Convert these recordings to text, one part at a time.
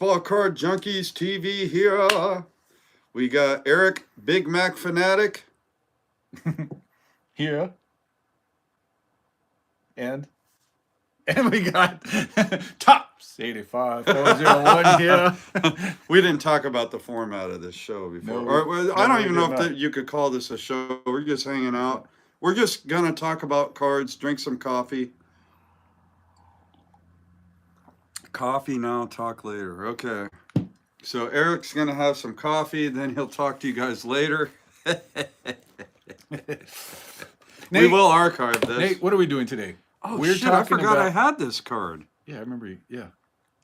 Baseball Card Junkies TV here. We got Eric, Big Mac Fanatic. Here. And we got Tops 85401 here. We didn't talk about the format of this show before. No, I don't even know if you could call this a show. We're just hanging out. We're just going to talk about cards, drink some coffee. Coffee now, talk later. Okay. So Eric's going to have some coffee, then he'll talk to you guys later. We will archive this. Nate, what are we doing today? Oh, shit, I forgot I had this card. Yeah, I remember you. Yeah.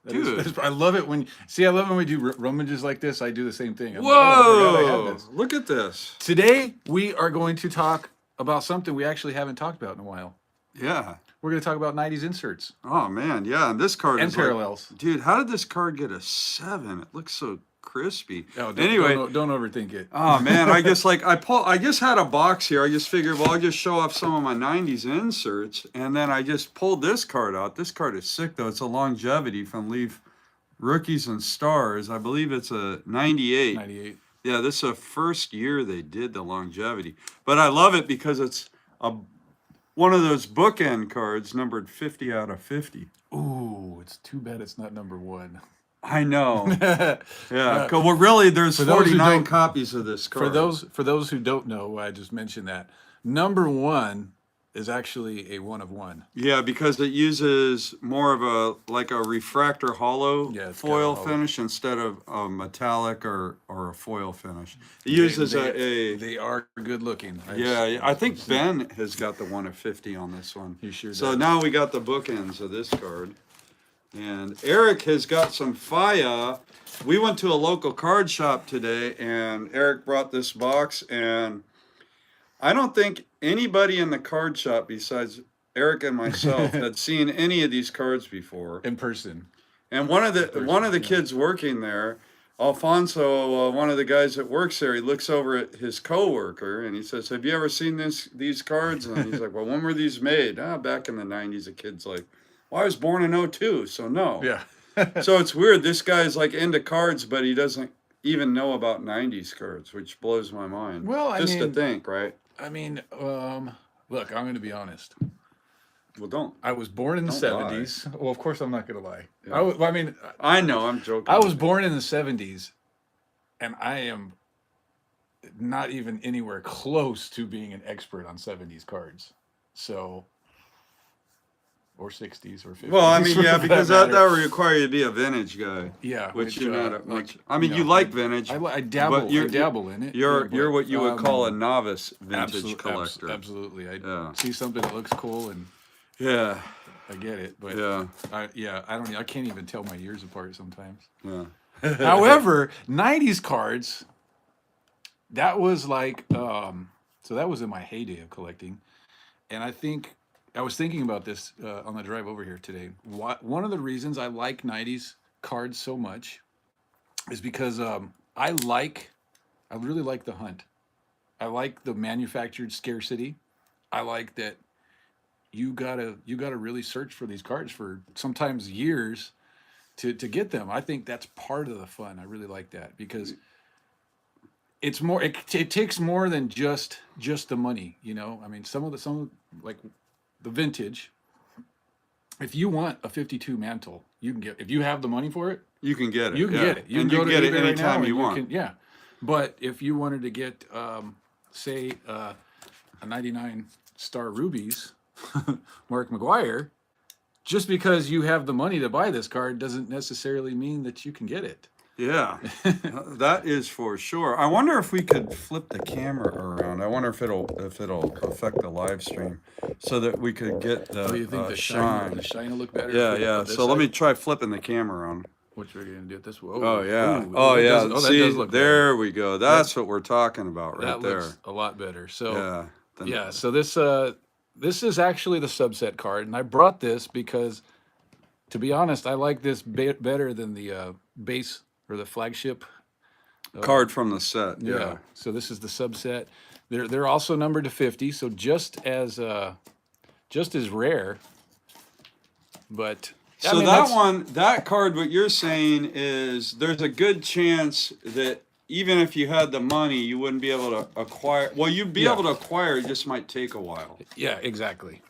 Dude. I love it when, I love when we do rummages like this. I do the same thing. Whoa! Look at this. Today, we are going to talk about something we actually haven't talked about in a while. Yeah. We're going to talk about 90s inserts. Oh, man. Yeah, and this card and is parallels. Like, dude, how did this card get a 7? It looks so crispy. Oh, anyway, don't overthink it. Oh, man, I guess like I just had a box here. I just figured, well, I'll just show off some of my 90s inserts. And then I just pulled this card out. This card is sick, though. It's a longevity from Leaf Rookies and Stars. I believe it's a 98. 98. Yeah, this is the first year they did the longevity. But I love it because it's one of those bookend cards numbered 50 out of 50. Ooh, it's too bad it's not number 1. I know. Yeah. Well, really, there's 49 copies of this card. For those who don't know, I just mentioned that number 1 is actually a 1 of 1. Yeah, because it uses more of a refractor hollow foil finish instead of a metallic or a foil finish. It uses They are good looking. I think Ben has got the 1 of 50 on this one. He sure does. So now we got the bookends of this card. And Eric has got some fire. We went to a local card shop today, and Eric brought this box, and I don't think anybody in the card shop besides Eric and myself had seen any of these cards before. In person. And one of the kids working there, Alfonso, one of the guys that works there, he looks over at his coworker and he says, "Have you ever seen these cards?" And he's like, "Well, when were these made?" Back in the 90s. The kid's like, "Well, I was born in 02, so no." Yeah. So it's weird. This guy's like into cards, but he doesn't even know about 90s cards, which blows my mind. Well, just to think, right? I mean, look, I'm going to be honest. Well, don't. I was born in the 70s. Well, of course, I'm not going to lie. Yeah. I know, I'm joking. I was born in the 70s, and I am not even anywhere close to being an expert on 70s cards. So, or 60s or 50s. Well, I mean, yeah, because that would require you to be a vintage guy. Yeah. Which you're not much. I mean, you like vintage. I dabble in it. You're what you would call a novice vintage collector. Absolutely. I see something that looks cool and yeah, I get it. But I can't even tell my years apart sometimes. Yeah. However, 90s cards, that was like, so that was in my heyday of collecting. And I was thinking about this on the drive over here today. One of the reasons I like 90s cards so much is because I really like the hunt. I like the manufactured scarcity. I like that you gotta really search for these cards for sometimes years to get them. I think that's part of the fun. I really like that because it's more. It takes more than just the money. You know, I mean, some like the vintage. If you want a 52 mantle, you can get. If you have the money for it, you can get it. You can get it. You can get it anytime you want. But if you wanted to get, say, a 99 star rubies, Mark McGuire, just because you have the money to buy this card doesn't necessarily mean that you can get it. Yeah, that is for sure. I wonder if we could flip the camera around. I wonder if it'll affect the live stream so that we could get the, you think the shine. The shine will look better? Yeah. So let me try flipping the camera around. Which we're gonna do it this way. Oh yeah. That See, does look there better. we go. That's what we're talking about right there. That looks a lot better. So So this is actually the subset card, and I brought this because, to be honest, I like this better than the base or the flagship card from the set. Yeah. So this is the subset. They're also numbered to 50, so just as rare, but So I mean, that card, what you're saying is there's a good chance that even if you had the money, you wouldn't be able to acquire. Well, you'd be Yeah. able to acquire. It just might take a while. Yeah, exactly.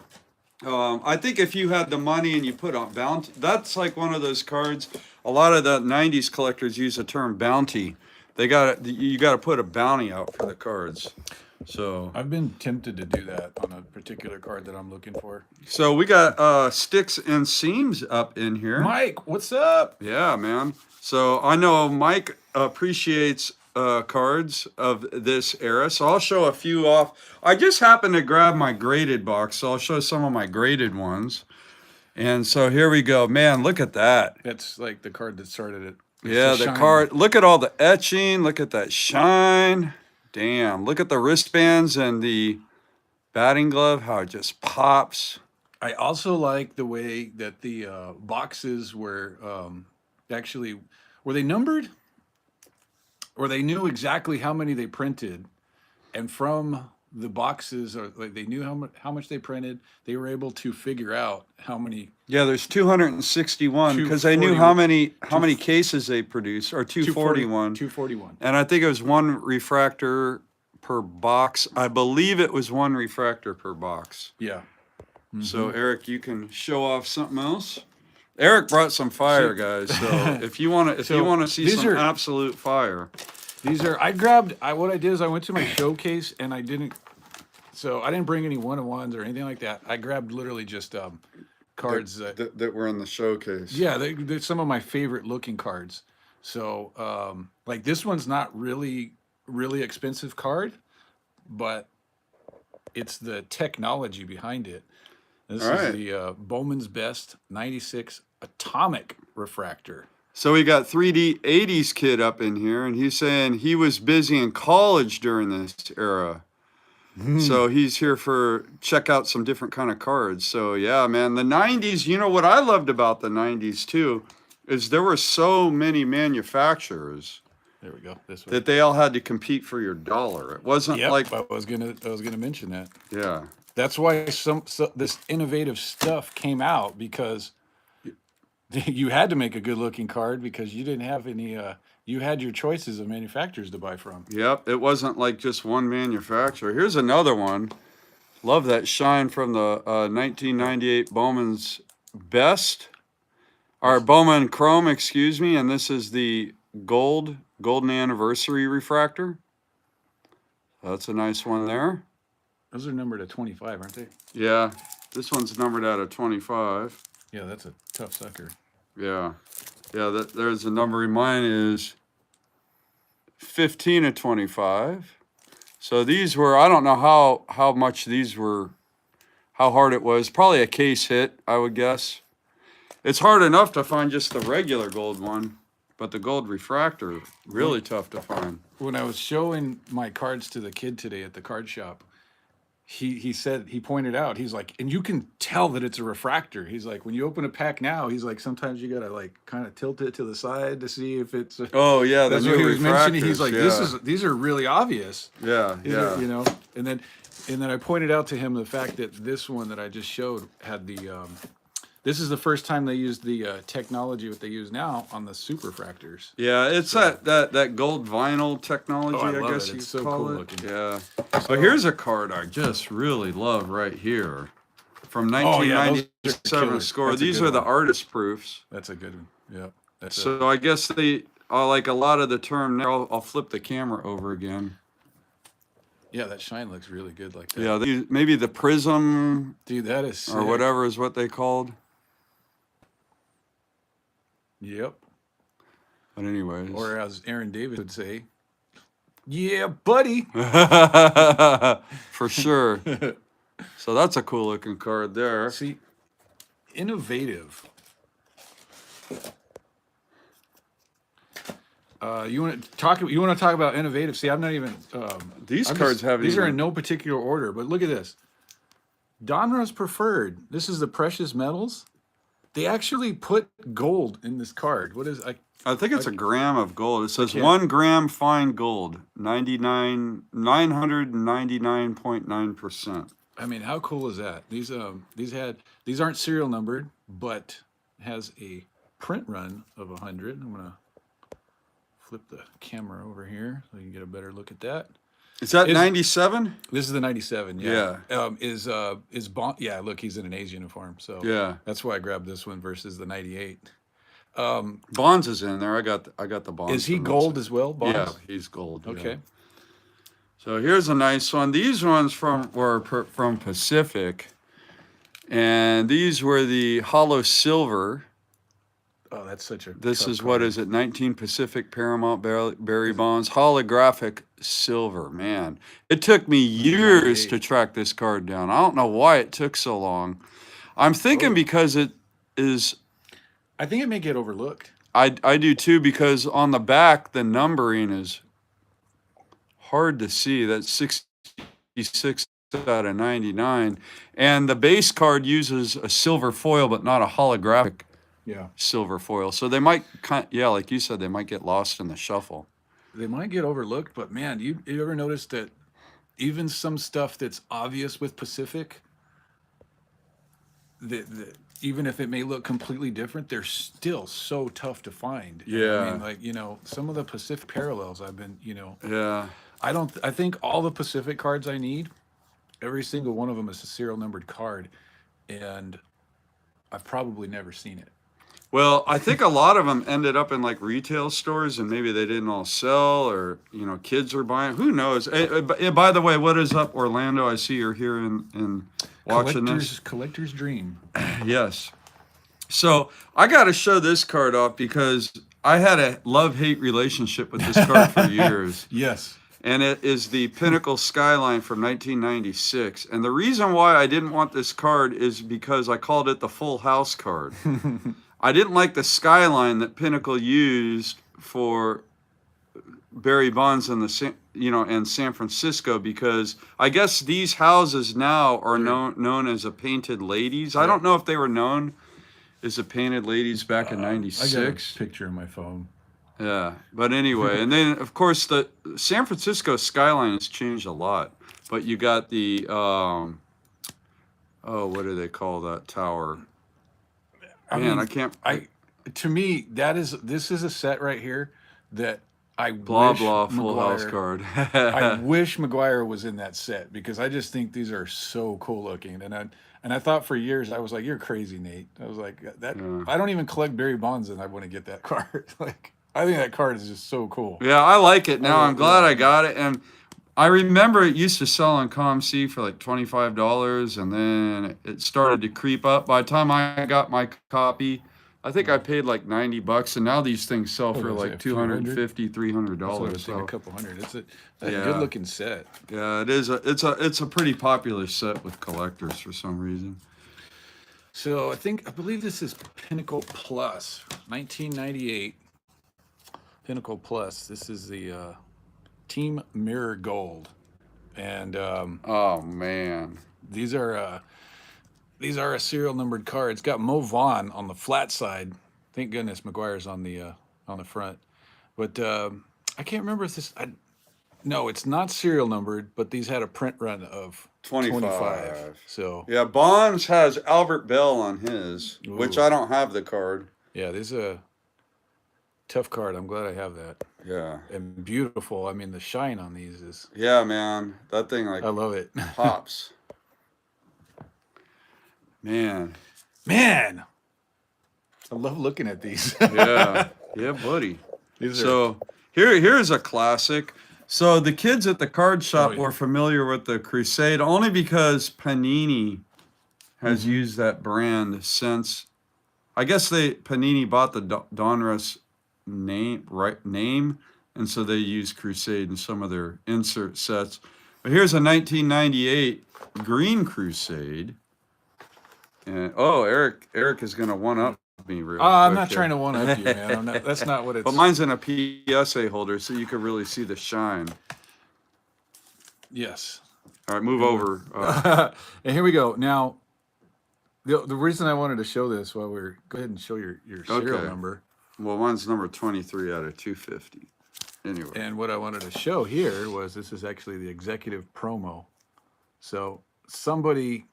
I think if you had the money and you put on bounty, that's like one of those cards. A lot of the '90s collectors use the term bounty. You got to put a bounty out for the cards. So I've been tempted to do that on a particular card that I'm looking for. So we got sticks and seams up in here. Mike, what's up? Yeah, man. So I know Mike appreciates cards of this era. So I'll show a few off. I just happened to grab my graded box, so I'll show some of my graded ones. And so here we go. Man, look at that. That's like the card that started it. It's Yeah, the the shine. card. Look at all the etching. Look at that shine. Damn. Look at the wristbands and the batting glove, how it just pops. I also like the way that the boxes were actually, were they numbered? Or they knew exactly how many they printed, and from the boxes, or like they knew how much they printed. They were able to figure out how many. Yeah, there's 261 because they knew how many cases they produced, or 241. 241. And I think it was one refractor per box. I believe it was one refractor per box. Yeah. So Eric, you can show off something else. Eric brought some fire, guys. So if you want to see some absolute fire. These are, what I did is I went to my showcase and I didn't bring any one-on-ones or anything like that. I grabbed literally just cards that were in the showcase. Yeah, they're some of my favorite looking cards. So like this one's not really expensive card, but it's the technology behind it. This is the Bowman's Best 96 Atomic Refractor. So we got 3D 80s kid up in here, and he's saying he was busy in college during this era. So he's here for check out some different kind of cards. So yeah, man, the 90s, you know what I loved about the 90s too, is there were so many manufacturers. There we go. This way. That they all had to compete for your dollar. It wasn't like I was gonna mention that. Yeah. That's why this innovative stuff came out, because you had to make a good looking card because you didn't have any. You had your choices of manufacturers to buy from. Yep, it wasn't like just one manufacturer. Here's another one. Love that shine from the 1998 Bowman's Best, or Bowman Chrome, excuse me. And this is the golden anniversary refractor. That's a nice one there. Those are numbered at 25, aren't they? Yeah, this one's numbered out of 25. Yeah, that's a tough sucker. Yeah, yeah. There's a number. Mine is 15 of 25. So these were, I don't know how much these were, how hard it was. Probably a case hit, I would guess. It's hard enough to find just the regular gold one, but the gold refractor, really tough to find. When I was showing my cards to the kid today at the card shop, he pointed out, he's like, and you can tell that it's a refractor. He's like, when you open a pack now, he's like, sometimes you gotta like kind of tilt it to the side to see if it's. Oh yeah, that's what he was mentioning. He's like, these are really obvious. Yeah, yeah. You know, and then I pointed out to him the fact that this one that I just showed had the. This is the first time they used the technology what they use now on the super refractors. Yeah, it's that gold vinyl technology, I guess you so call cool it. Looking. Yeah. So here's a card I just really love right here. From 1997 score. These are the artist proofs. That's a good one. Yeah. So I guess they like a lot of the term now. I'll flip the camera over again. Yeah, that shine looks really good like that. Yeah, maybe the prism. Dude, that is sick. Or whatever is what they called. Yep. But anyways. Or as Aaron Davis would say, yeah, buddy. For sure. So that's a cool looking card there. See, innovative. You want to talk about innovative? See, I'm not even. These cards have. These are in no particular order, but look at this. Donruss Preferred. This is the precious metals. They actually put gold in this card. What is I think it's a gram of gold. It says 1 gram fine gold, 999.9%. I mean, how cool is that? These aren't serial numbered, but has a print run of 100. I'm gonna flip the camera over here so you can get a better look at that. Is that 97? This is the 97. Yeah. Yeah. Is Bond? Yeah. Look, he's in an A's uniform, so Yeah. that's why I grabbed this one versus the 98. Bonds is in there. I got the Bonds. Is he from gold this. as well? Bonds? Yeah, he's gold. Okay. Yeah. So here's a nice one. These ones were from Pacific, and these were the hollow silver. Oh, that's such a. This tough is what card. is it? 19 Pacific Paramount Berry Bonds holographic silver. Man, it took me years to track this card down. I don't know why it took so long. I'm thinking because it is. I think it may get overlooked. I do too, because on the back the numbering is hard to see. That's 66 out of 99, and the base card uses a silver foil, but not a holographic. Yeah. Silver foil, so they might yeah, like you said, they might get lost in the shuffle. They might get overlooked, but man, you ever notice that even some stuff that's obvious with Pacific, even if it may look completely different, they're still so tough to find. Yeah. I mean, like, some of the Pacific parallels I've been, Yeah. I think all the Pacific cards I need, every single one of them is a serial numbered card, and I've probably never seen it. Well, I think a lot of them ended up in like retail stores, and maybe they didn't all sell, or kids are buying. Who knows? By the way, what is up, Orlando? I see you're here in watching this. Collector's dream. Yes. So I got to show this card off because I had a love-hate relationship with this card for years. Yes. And it is the Pinnacle Skyline from 1996. And the reason why I didn't want this card is because I called it the Full House card. I didn't like the skyline that Pinnacle used for Barry Bonds in and San Francisco, because I guess these houses now are known as a Painted Ladies. Yeah. I don't know if they were known as a Painted Ladies back in 96. I got a picture on my phone. Yeah, but anyway, and then of course the San Francisco skyline has changed a lot. But you got the what do they call that tower? To me, this is a set right here that I blah wish blah Full McGuire, House card. I wish McGuire was in that set, because I just think these are so cool looking. And I thought for years, I was like, "You're crazy, Nate." I was like, "That I don't even collect Barry Bonds, and I want to get that card." Like, I think that card is just so cool. Yeah, I like it now. I'm glad I got it. And I remember it used to sell on ComC for like $25, and then it started to creep up. By the time I got my copy, I think I paid like $90, and now these things sell for like $250, $300. So a couple hundred. It's a good looking set. Yeah, it is. It's a pretty popular set with collectors for some reason. So I believe this is Pinnacle Plus, 1998. Pinnacle Plus. This is the Team Mirror Gold, and oh man, these are a serial numbered card. It's got Mo Vaughn on the flat side. Thank goodness McGuire's on the front. But I can't remember if this. No, it's not serial numbered, but these had a print run of 25. So yeah, Bonds has Albert Bell on his, which I don't have the card. Yeah, this is a tough card. I'm glad I have that. Yeah. And beautiful. I mean, the shine on these is. Yeah, man, that thing I love it. Pops. Man. I love looking at these. Yeah, buddy. Here's a classic. So the kids at the card shop were familiar with the Crusade only because Panini has used that brand since. I guess Panini bought the Donruss name, and so they use Crusade in some of their insert sets. But here's a 1998 Green Crusade, and Eric is gonna one up me real quick. I'm not trying to one up you, man. That's not what it's. But mine's in a PSA holder, so you can really see the shine. Yes. All right, move over. And here we go. Now, the reason I wanted to show this go ahead and show your serial number. Well, mine's number 23 out of 250. Anyway. And what I wanted to show here was this is actually the executive promo. So somebody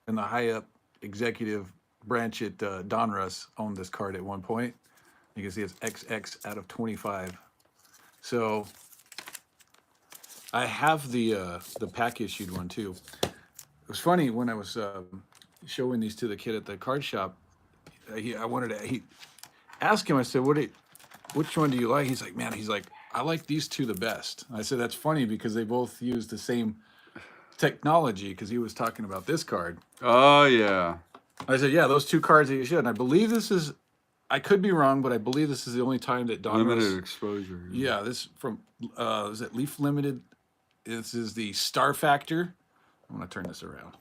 in the high up executive branch at Donruss owned this card at one point. You can see it's XX out of 25. So I have the pack issued one too. It was funny when I was showing these to the kid at the card shop. He asked him. I said, which one do you like? He's like, man. He's like, I like these two the best. I said, that's funny because they both use the same technology. Because he was talking about this card. Oh yeah. I said, yeah, those two cards that you should. And I believe this is. I could be wrong, but I believe this is the only time that Donruss Limited exposure. Yeah, this from is it Leaf Limited? This is the Star Factor. I'm gonna turn this around.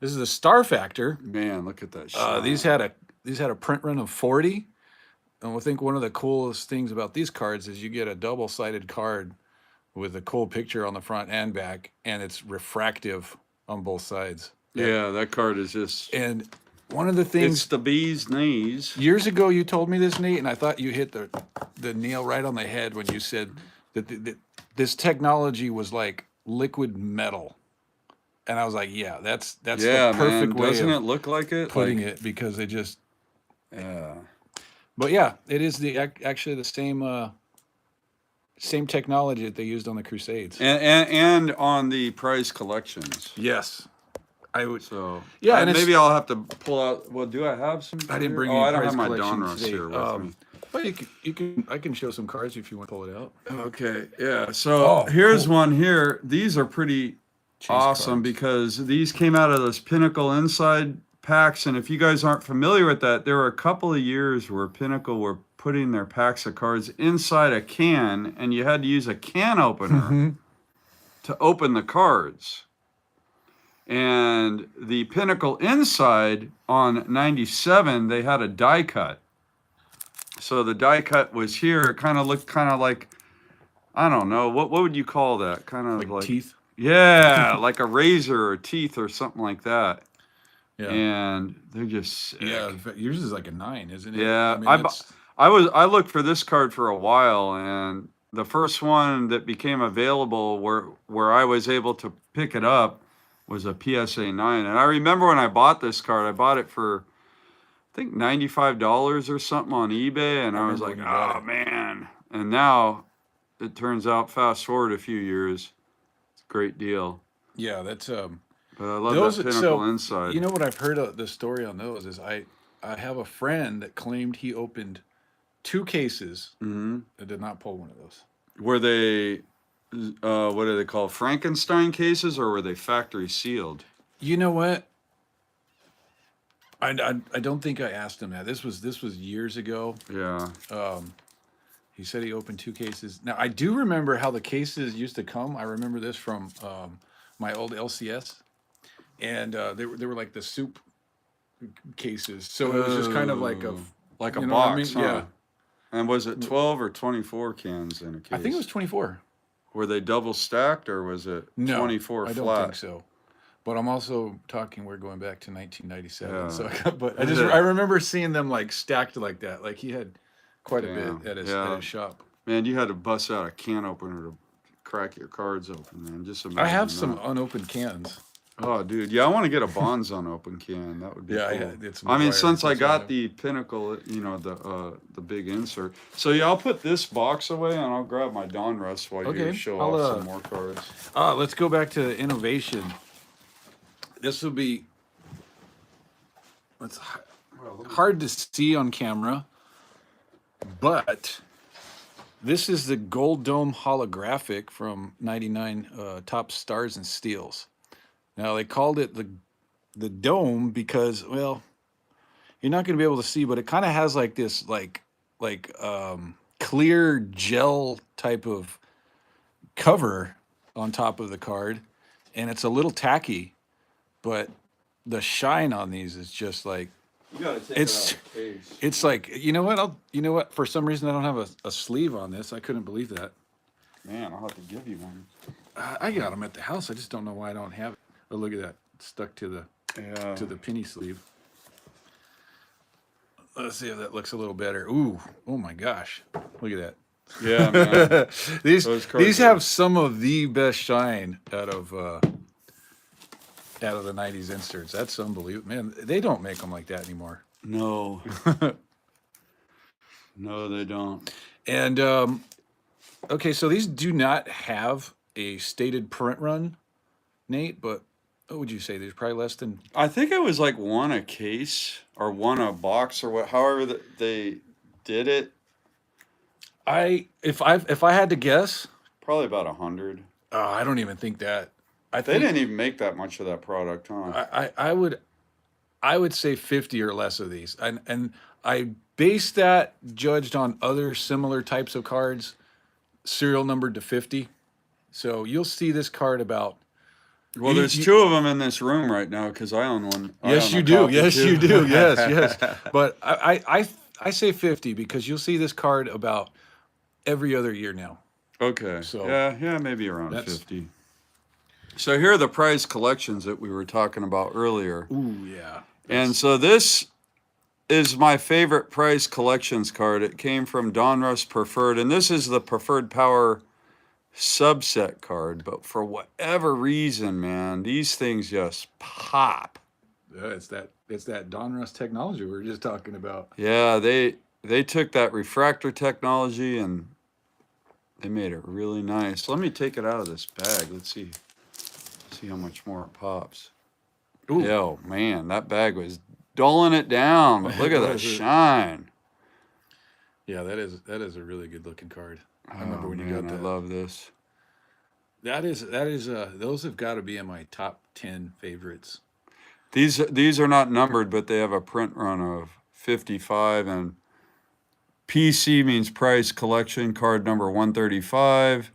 This is the Star Factor. Man, look at that shot. These had a print run of 40, and I think one of the coolest things about these cards is you get a double-sided card with a cool picture on the front and back, and it's refractive on both sides. Yeah, that card is just. And one of the things. It's the bee's knees. Years ago, you told me this, Nate, and I thought you hit the nail right on the head when you said that this technology was like liquid metal. And I was like, yeah, that's the perfect way Doesn't of it look like it? putting it, because it just. Yeah. But yeah, it is actually the same technology that they used on the Crusades. And on the prize collections. Yes, I would. So yeah, and maybe I'll have to pull out. Well, do I have some? I didn't bring Oh, any I don't prize have my collections Donruss today. here with me. But I can show some cards if you want to pull it out. Okay, yeah. So here's cool. one here. These are pretty awesome cards. because these came out of those Pinnacle Inside packs. And if you guys aren't familiar with that, there were a couple of years where Pinnacle were putting their packs of cards inside a can, and you had to use a can opener to open the cards. And the Pinnacle Inside on 97, they had a die cut. So the die cut was here. It kind of looked kind of like, I don't know, what would you call that? Kind of like teeth. Yeah, like a razor or teeth or something like that. Yeah. And they're just sick. Yeah, in fact, yours is like a 9, isn't it? Yeah, I mean, I looked for this card for a while, and the first one that became available where I was able to pick it up was a PSA 9. And I remember when I bought this card, I bought it for I think $95 or something on eBay, and I was like, oh man. And now it turns out, fast forward a few years, it's a great deal. Yeah, that's But I love that Pinnacle Inside. You know what I've heard of the story on those is I have a friend that claimed he opened 2 cases that did not pull one of those. Were they, what do they call, Frankenstein cases, or were they factory sealed? You know what? I don't think I asked him that. This was years ago. Yeah. He said he opened 2 cases. Now I do remember how the cases used to come. I remember this from my old LCS, and they were like the soup cases. So it was just kind of like a box. I mean? Huh? Yeah. And was it 12 or 24 cans in a case? I think it was 24. Were they double stacked, or was it 24 flat? I don't think so. But I'm also talking, we're going back to 1997. Yeah. So I remember seeing them like stacked like that. Like he had quite a bit at his shop. Man, you had to bust out a can opener to crack your cards open, man. Just imagine I have that. some unopened cans. Oh, dude. Yeah, I want to get a Bonds unopened can. That would be cool. It's I mean, since I got the Pinnacle, you know, the big insert. So, yeah, I'll put this box away, and I'll grab my Donruss while you show off some more cards. Let's go back to innovation. This will be hard to see on camera, but this is the Gold Dome holographic from 99 Top Stars and Steels. Now, they called it the dome because, well, you're not going to be able to see, but it kind of has like this like clear gel type of cover on top of the card, and it's a little tacky. But the shine on these is just like, You gotta take it's it out of the case. it's like, you know what? For some reason, I don't have a sleeve on this. I couldn't believe that. Man, I'll have to give you one. I got them at the house. I just don't know why I don't have it. Oh, look at that. It's stuck to the penny sleeve. Let's see if that looks a little better. Ooh, oh my gosh. Look at that. Yeah, man. These have some of the best shine out of out of the 90s inserts. That's unbelievable. Man, they don't make them like that anymore. No. No, they don't. And, okay, so these do not have a stated print run, Nate, but what would you say? There's probably less than... I think it was like one a case or one a box or what. However they did it. If I had to guess, Probably about 100. I don't even think that. They didn't even make that much of that product, huh? I would say 50 or less of these, and I base that judged on other similar types of cards, serial numbered to 50. So you'll see this card about. Well, there's two of them in this room right now because I own one. Yes, you do. Yes, you do. Yes, yes. But I say 50 because you'll see this card about every other year now. Okay. So yeah, maybe around 50. So here are the prize collections that we were talking about earlier. Ooh, yeah. And so this is my favorite prize collections card. It came from Donruss Preferred, and this is the Preferred Power subset card. But for whatever reason, man, these things just pop. It's that Donruss technology we were just talking about. Yeah, they took that refractor technology and they made it really nice. Let me take it out of this bag. Let's see how much more it pops. Ooh. Yo, man, that bag was dulling it down, but look at that shine. Yeah, that is a really good looking card. I remember when you got that. I love this. That is those have got to be in my top 10 favorites. These are not numbered, but they have a print run of 55, and PC means prize collection card number 135.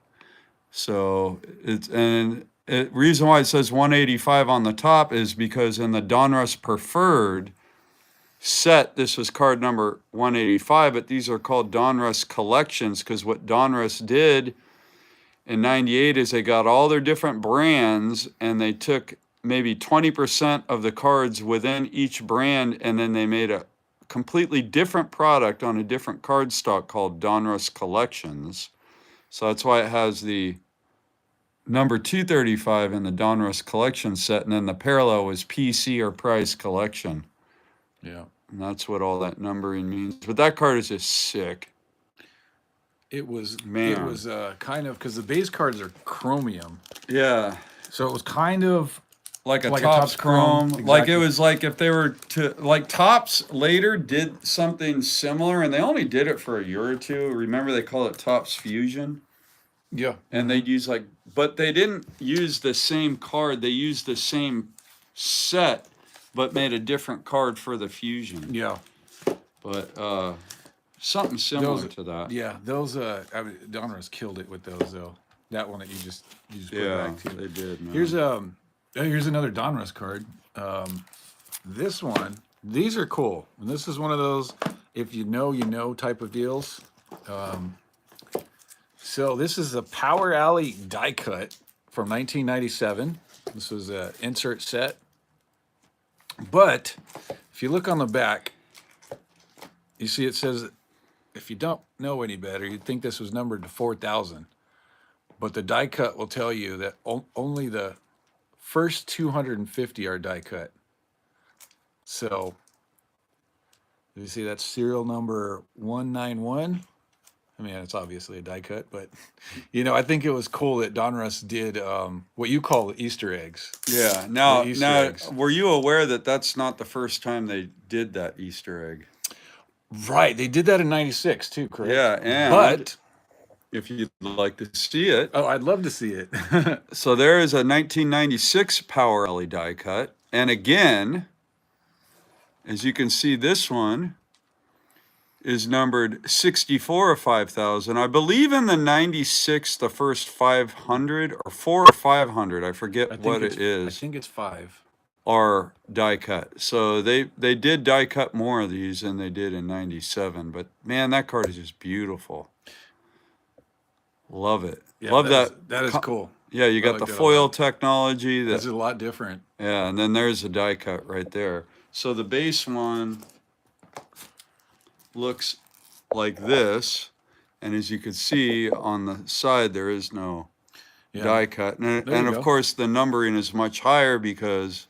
So reason why it says 185 on the top is because in the Donruss Preferred set, this was card number 185, but these are called Donruss collections because what Donruss did in 98 is they got all their different brands and they took maybe 20% of the cards within each brand and then they made a completely different product on a different card stock called Donruss Collections. So that's why it has the number 235 in the Donruss Collection set, and then the parallel was PC or prize collection. Yeah. And that's what all that numbering means. But that card is just sick. It was Man. kind of because the base cards are chromium. Yeah. So it was kind of like a Topps Chrome. Exactly. Like it was like if they were to, like Topps later did something similar and they only did it for a year or two. Remember they called it Topps Fusion? Yeah. And they'd use but they didn't use the same card. They used the same set, but made a different card for the Fusion. Yeah. But something similar to that. Yeah, those Donruss killed it with those though. That one that you just put back to. They did, man. Here's another Donruss card. This one, these are cool. And this is one of those if you know type of deals. So this is a Power Alley die cut from 1997. This was an insert set. But if you look on the back, you see it says, if you don't know any better, you'd think this was numbered to 4,000. But the die cut will tell you that only the first 250 are die cut. So you see that's serial number 191. I mean, it's obviously a die cut, but I think it was cool that Donruss did what you call Easter eggs. Yeah. Now, were you aware that that's not the first time they did that Easter egg? Right. They did that in '96 too, correct? Yeah. But if you'd like to see it. Oh, I'd love to see it. So there is a 1996 Power Alley die cut. And again, as you can see, this one is numbered 64 of 5,000. I believe in the 96, the first 500 or 4 or 500, I forget what it is. I think it's 5. Are die cut. So they did die cut more of these than they did in 97. But man, that card is just beautiful. Love it. Yeah, Love that. That is cool. Yeah, you got the foil technology. That's a lot different. Yeah, and then there's a die cut right there. So the base one looks like this, and as you can see on the side, there is no Yeah. die cut. And There you of go. course, the numbering is much higher because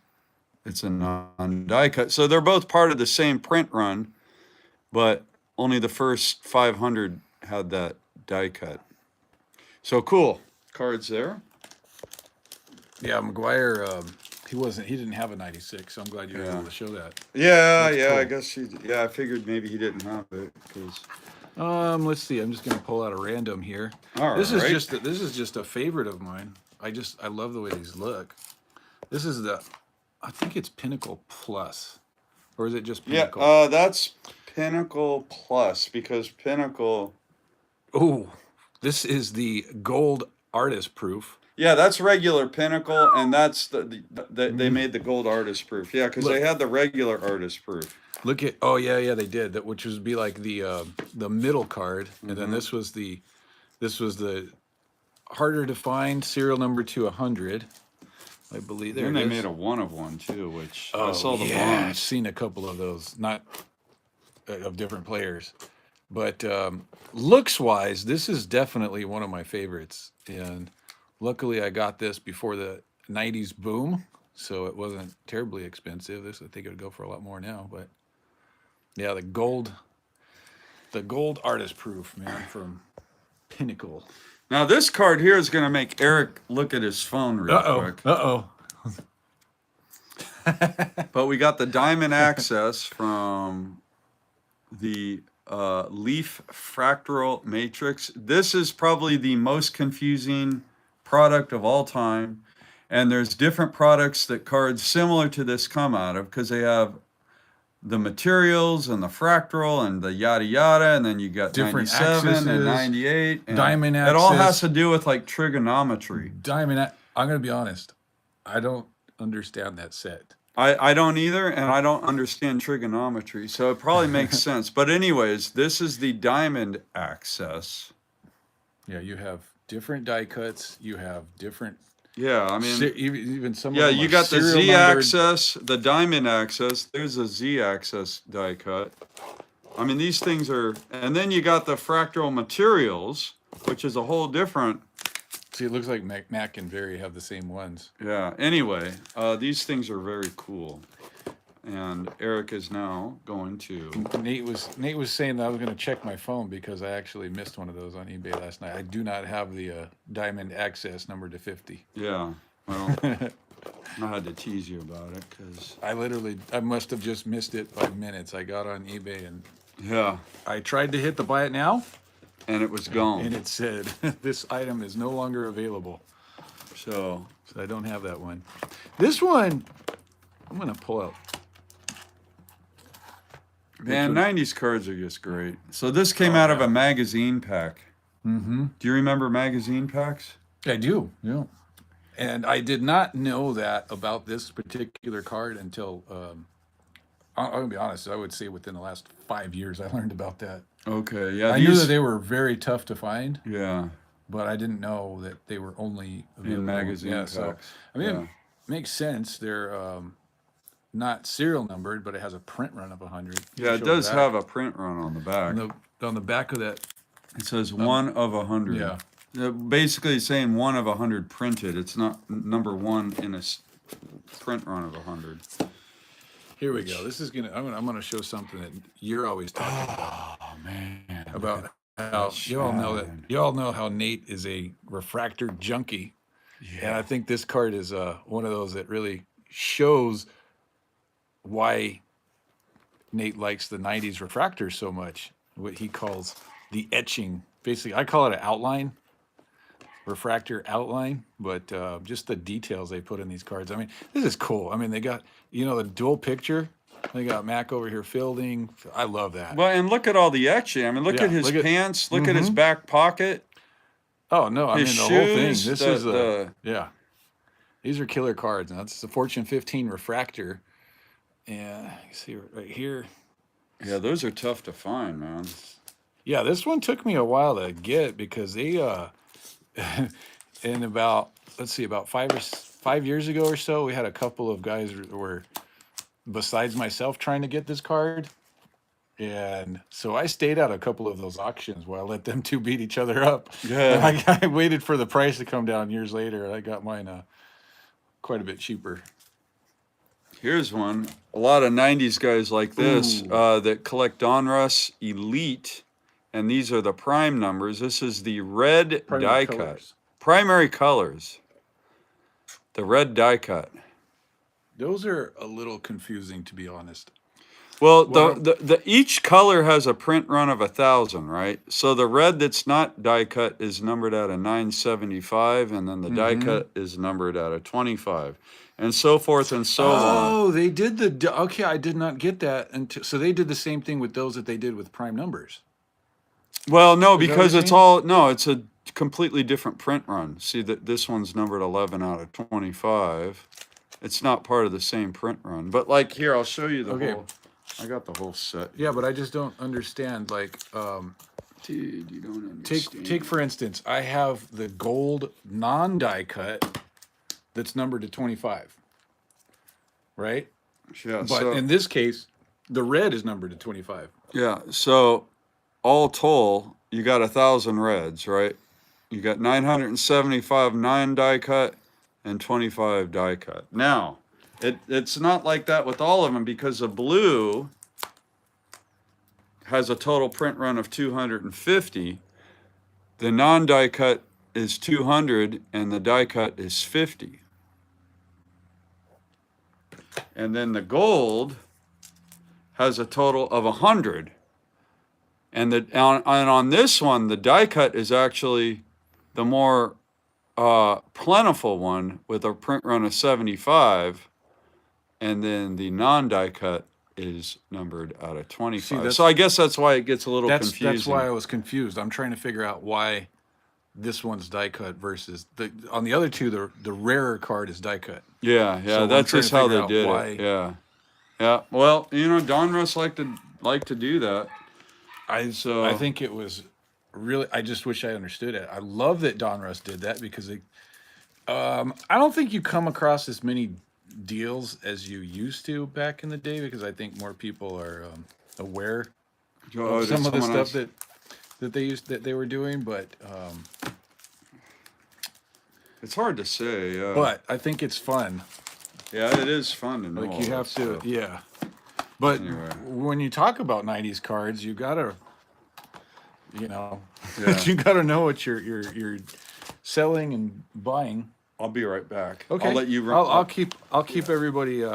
it's a non-die cut. So they're both part of the same print run, but only the first 500 had that die cut. So cool. Cards there. Yeah, McGuire, he didn't have a 96, so I'm glad you were able to show that. Yeah, That's yeah, cool. I guess I figured maybe he didn't have it because. Let's see. I'm just gonna pull out a random here. All this right. is just a favorite of mine. I love the way these look. This is I think it's Pinnacle Plus, or is it just Pinnacle? Yeah, that's Pinnacle Plus because Pinnacle. Oh, this is the gold artist proof. Yeah, that's regular Pinnacle, and that's they made the gold artist proof. Yeah, because they had the regular artist proof. Look at they did that, which would be like the middle card, and then this was the harder to find serial number to 100, I believe. There Then it they is. made a one of one too, which I Oh saw the yeah, I've bonds. seen a couple of those, not of different players, but looks wise, this is definitely one of my favorites. And luckily, I got this before the '90s boom, so it wasn't terribly expensive. I think it would go for a lot more now, but. Yeah, the gold artist proof, man, from Pinnacle. Now this card here is going to make Eric look at his phone real quick. But we got the diamond access from the Leaf Fractal Matrix. This is probably the most confusing product of all time. And there's different products that cards similar to this come out of because they have the materials and the fractal and the yada yada, and then you got Different 97 accesses, and 98. And diamond it all has access. to do with like trigonometry. I'm going to be honest. I don't understand that set. I don't either, and I don't understand trigonometry, so it probably makes sense. But anyways, this is the diamond access. Yeah, you have different die cuts. You have different. Yeah, I mean, even some. yeah, of them you are got the serial Z numbered. axis, the diamond axis. There's a Z axis die cut. I mean, these things are, and then you got the fractal materials, which is a whole different. See, it looks like Mac and Very have the same ones. Yeah. Anyway, these things are very cool, and Eric is now going to. Nate was saying that I was going to check my phone because I actually missed one of those on eBay last night. I do not have the diamond access number to 50. Yeah. Well, I had to tease you about it because. I must have just missed it by minutes. I got on eBay and Yeah. I tried to hit the buy it now, And it was gone. and it said this item is no longer available. So So I don't have that one. This one, I'm going to pull out. man, 90s cards are just great. So this came out of a magazine pack. Mm-hmm. Do you remember magazine packs? I do, yeah. And I did not know that about this particular card until, I'm going to be honest, I would say within the last 5 years I learned about that. Okay, yeah. I knew that they were very tough to find, Yeah, but I didn't know that they were only available in magazine yeah, packs. So, I mean, yeah. it makes sense. They're not serial numbered, but it has a print run of 100. Yeah, it does have a print run on the back. On the back of that. It says 1 of 100. Yeah. Basically saying 1 of 100 printed. It's not number 1 in a print run of 100. Here we go. This is I'm gonna show something that you're always talking about. Oh man! About how you all know how Nate is a refractor junkie, and I think this card is one of those that really shows why Nate likes the '90s refractors so much. What he calls the etching. Basically, I call it an outline, refractor outline, but just the details they put in these cards. I mean, this is cool. I mean, they got the dual picture. They got Mac over here fielding. I love that. Well, and look at all the etching. I mean, look at his pants. Look at his back pocket. Oh no! I mean, the His whole thing. shoes, This is yeah. These are killer cards. Now, it's the Fortune 15 refractor, and you see right here. Yeah, those are tough to find, man. Yeah, this one took me a while to get because they in about about 5 years ago or so, we had a couple of guys who were besides myself trying to get this card, And so I stayed out a couple of those auctions while I let them two beat each other up. Yeah. And I waited for the price to come down years later, and I got mine quite a bit cheaper. Here's one. A lot of 90s guys like this that collect Donruss Elite, and these are the prime numbers. This is the red die cut. Primary colors. The red die cut. Those are a little confusing, to be honest. Well, the each color has a print run of 1,000, right? So the red that's not die cut is numbered out of 975, and then the die cut is numbered out of 25, and so forth and so on. Oh, they did the okay. I did not get that until so they did the same thing with those that they did with prime numbers. Well, no, because it's a completely different print run. See that this one's numbered 11 out of 25. It's not part of the same print run. But like here, I'll show you the whole. I got the whole set. Yeah, but I just don't understand. Like, dude, you don't understand. Take for instance, I have the gold non-die cut that's numbered to 25. Right? Yeah. But in this case, the red is numbered to 25. Yeah. So all told, you got 1,000 reds, right? You got 975 non-die cut and 25 die cut. Now, it's not like that with all of them, because the blue has a total print run of 250. The non-die cut is 200 and the die cut is 50. And then the gold has a total of 100. And on this one, the die cut is actually the more plentiful one with a print run of 75. And then the non-die cut is numbered out of 25. So I guess that's why it gets a little confusing. That's why I was confused. I'm trying to figure out why this one's die cut versus on the other two, the rarer card is die cut. Yeah, So that's just how they did it. Yeah. Well, Donruss like to do that. I think it was really. I just wish I understood it. I love that Donruss did that because I don't think you come across as many deals as you used to back in the day, because I think more people are aware of some of the stuff that they were doing, but it's hard to say. But I think it's fun. Yeah, it is fun to know. Like you have to, yeah. But anyway, when you talk about 90s cards, you gotta, you gotta know what you're selling and buying. I'll be right back. Okay. I'll let you run. I'll keep everybody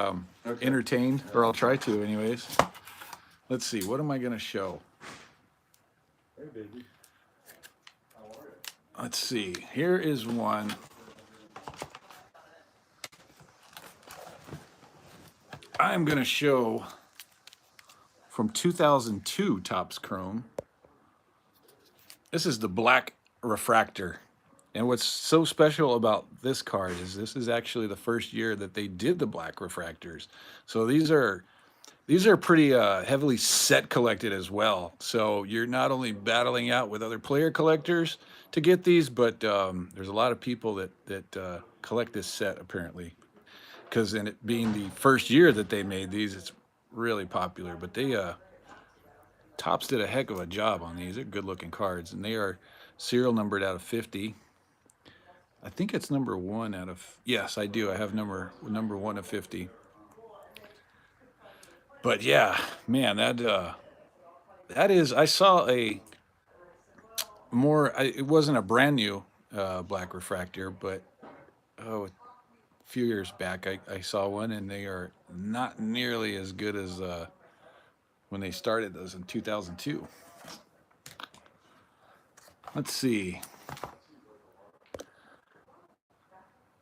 entertained, or I'll try to, anyways. Let's see. What am I gonna show? Hey, baby. How are you? Let's see. Here is one. I'm gonna show from 2002 Topps Chrome. This is the black refractor. And what's so special about this card is this is actually the first year that they did the black refractors. So these are pretty heavily set collected as well. So you're not only battling out with other player collectors to get these, but there's a lot of people that collect this set apparently. Because in it being the first year that they made these, it's really popular. But Topps did a heck of a job on these. They're good looking cards, and they are serial numbered out of 50. I think it's number 1 out of, yes, I do. I have number 1 of 50. But yeah, man, that is, I saw it wasn't a brand new black refractor, but a few years back I saw one, and they are not nearly as good as when they started those in 2002. Let's see.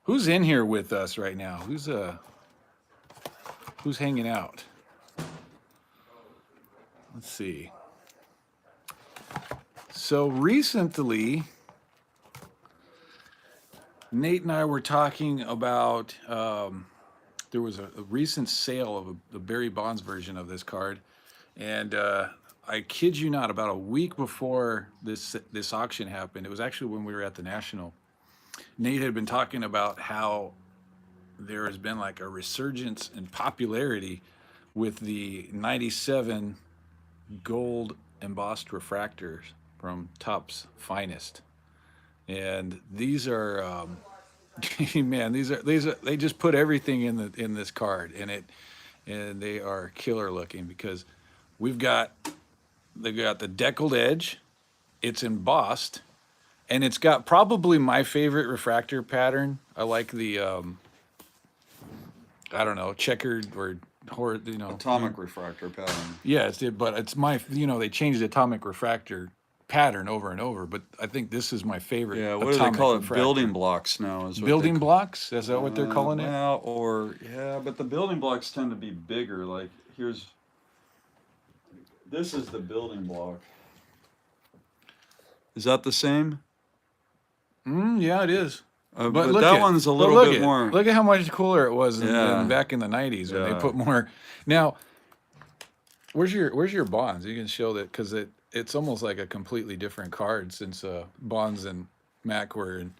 Who's in here with us right now? Who's hanging out? Let's see. So recently, Nate and I were talking about there was a recent sale of the Barry Bonds version of this card, and I kid you not, about a week before this auction happened, it was actually when we were at the National, Nate had been talking about how there has been like a resurgence in popularity with the 97 gold embossed refractors from Topps Finest, and these are man, these are they just put everything in this card, and they are killer looking because we've got they've got the deckled edge, it's embossed, and it's got probably my favorite refractor pattern. I like the I don't know, checkered or Atomic refractor pattern. yeah, but it's my they changed the atomic refractor pattern over and over, but I think this is my favorite. Yeah, what do they call it? Building blocks now is what building blocks. Is that what they're calling it? Well, or yeah, but the building blocks tend to be bigger. Like this is the building block. Is that the same? Yeah, it is. But that one's a little bit more. Look at how much cooler it was than back in the '90s when they put more. Now, where's your Bonds? You can show that because it's almost like a completely different card since Bonds and Mac were in.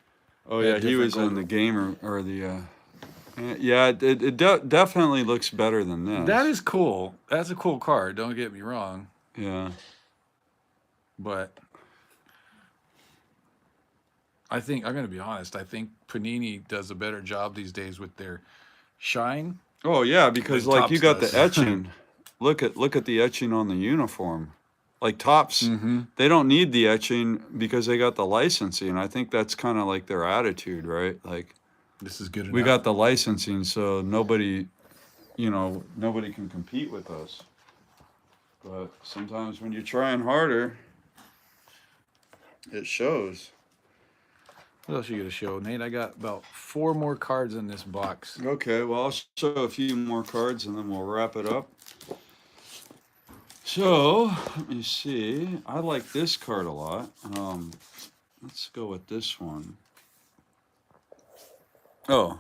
Oh yeah, he was in the gamer or the. Yeah, it definitely looks better than this. That is cool. That's a cool card. Don't get me wrong. Yeah. But I think I'm going to be honest. I think Panini does a better job these days with their shine. Oh yeah, because like you got does. the etching. Look at the etching on the uniform. Like Topps, they don't need the etching because they got the licensing. I think that's kind of like their attitude, right? Like this is good enough. We got the licensing, so nobody can compete with us. But sometimes when you're trying harder, it shows. What else are you going to show, Nate? I got about 4 more cards in this box. Okay, well, I'll show a few more cards and then we'll wrap it up. So, let me see. I like this card a lot. Let's go with this one. Oh.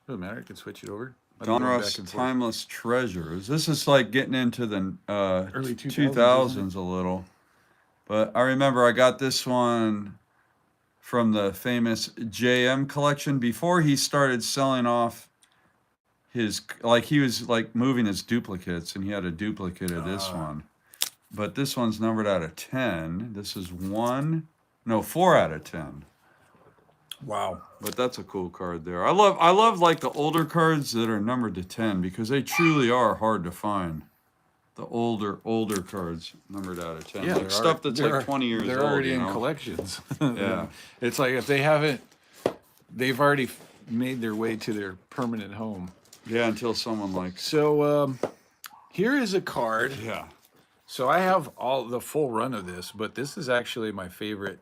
Doesn't matter. I can switch it over. Donruss Timeless Treasures. This is like getting into the early 2000s a little. But I remember I got this one from the famous JM collection before he started selling off his, like he was like moving his duplicates, and he had a duplicate of this one. But this one's numbered out of 10. This is 4 out of 10. Wow. But that's a cool card there. I love like the older cards that are numbered to 10 because they truly are hard to find. The older cards numbered out of 10. Yeah, like stuff that's like 20 years old. They're already in collections. Yeah. It's like if they haven't, they've already made their way to their permanent home. Yeah, until someone like. So here is a card. Yeah. So I have all the full run of this, but this is actually my favorite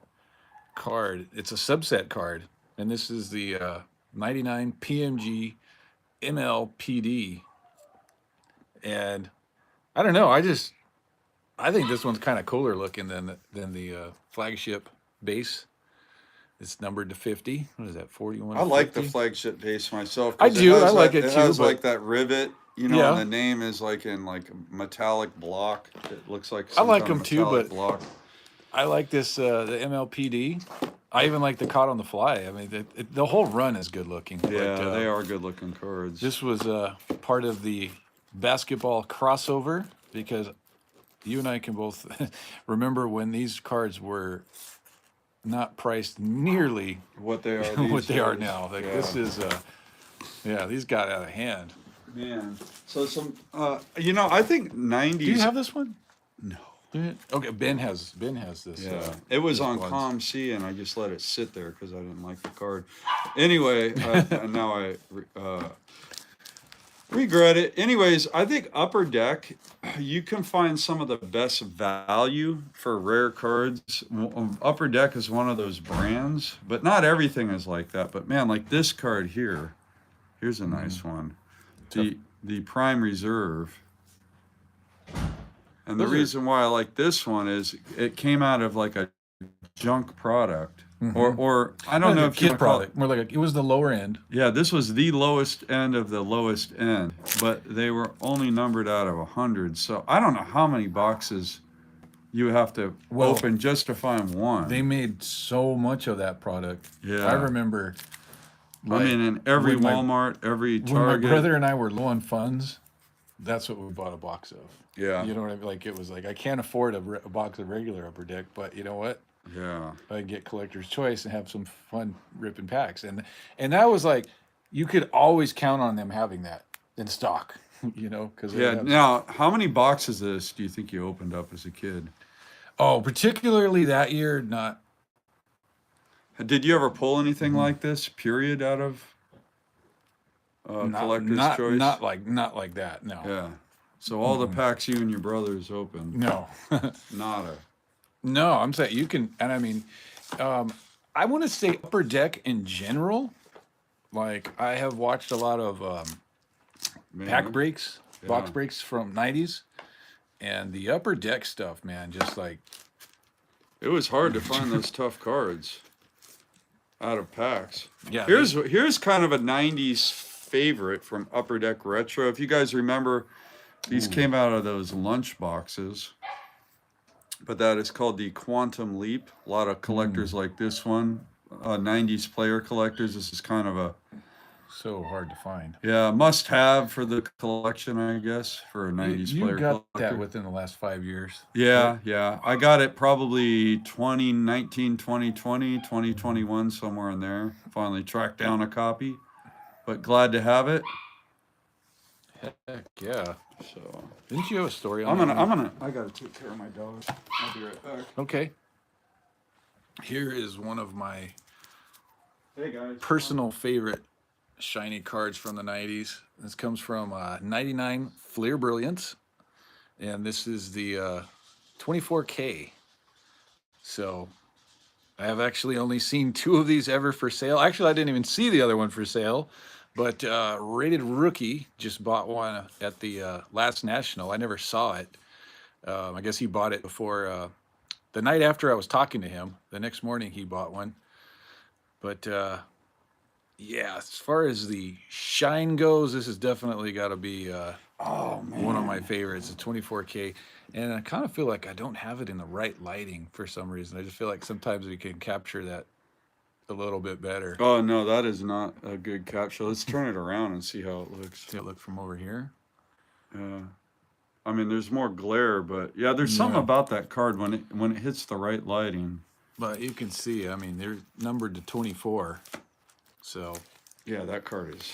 card. It's a subset card, and this is the 99 PMG MLPD. And I don't know, I think this one's kind of cooler looking than the flagship base. It's numbered to 50. What is that, 41? I like the flagship base myself. I do. I like it too. It has like that rivet, and Yeah. the name is like in like a metallic block. It looks like I like them too, but block. I like this the MLPD. I even like the Caught on the Fly. I mean, the whole run is good looking. Yeah, but, they are good looking cards. This was part of the basketball crossover because you and I can both remember when these cards were not priced nearly what they are what they are days. now. Like Yeah. this is these got out of hand. Man, so some I think 90s. Do you have this one? No. Okay, Ben has this. Yeah, it was on Bonds. COM-C, and I just let it sit there because I didn't like the card. Anyway, and now I regret it. Anyways, I think Upper Deck, you can find some of the best value for rare cards. Upper Deck is one of those brands, but not everything is like that. But man, like this card here, here's a nice one. The Prime Reserve. And the reason why I like this one is it came out of like a junk product, or I don't know if you kid product. More like it was the lower end. Yeah, this was the lowest end of the lowest end, but they were only numbered out of 100. So I don't know how many boxes you have to open just to find one. They made so much of that product. Yeah, I remember. I mean, in every Walmart, every Target. When my brother and I were low on funds, that's what we bought a box of. Yeah. You know what I mean? Like, it was like, I can't afford a box of regular Upper Deck, but you know what? Yeah. I get collector's choice and have some fun ripping packs. And that was like, you could always count on them having that in stock, you know? Because Yeah. Now, how many boxes of this do you think you opened up as a kid? oh, particularly that year, not. Did you ever pull anything like this, period, out of collector's choice? Not like that. No. Yeah. So all the packs you and your brothers opened. No. Nada. No, I'm saying you can, and I mean, I want to say Upper Deck in general. Like, I have watched a lot of pack breaks, box breaks from '90s, and the Upper Deck stuff, man, just like It was hard to find those tough cards out of packs. Yeah. Here's kind of a '90s favorite from Upper Deck Retro. If you guys remember, these came out of those lunch boxes. But that is called the Quantum Leap. A lot of collectors like this one, 90s player collectors. This is kind of a so hard to find. yeah must-have for the collection, I guess, for a 90s You player got collector. that within the last 5 years. Yeah, yeah. I got it probably 2019, 2020, 2021, somewhere in there. Finally tracked down a copy, but glad to have it. Heck yeah. So Didn't you have a story on that? I gotta take care of my dog. I'll be right back. Okay. Here is one of my Hey guys. personal favorite shiny cards from the 90s. This comes from 99 Fleer Brilliance, and this is the 24K. So I have actually only seen 2 of these ever for sale. Actually, I didn't even see the other one for sale, but Rated Rookie just bought one at the last National. I never saw it. I guess he bought it before the night after I was talking to him. The next morning he bought one. But yeah, as far as the shine goes, this has definitely got to be one of my favorites, the 24K. And I kind of feel like I don't have it in the right lighting for some reason. I just feel like sometimes we can capture that a little bit better. Oh no, that is not a good capture. Let's turn it around and see how it looks. See it look from over here? Yeah. I mean, there's more glare, but yeah, there's something about that card when it hits the right lighting. But you can see, I mean, they're numbered to 24. So yeah, that card is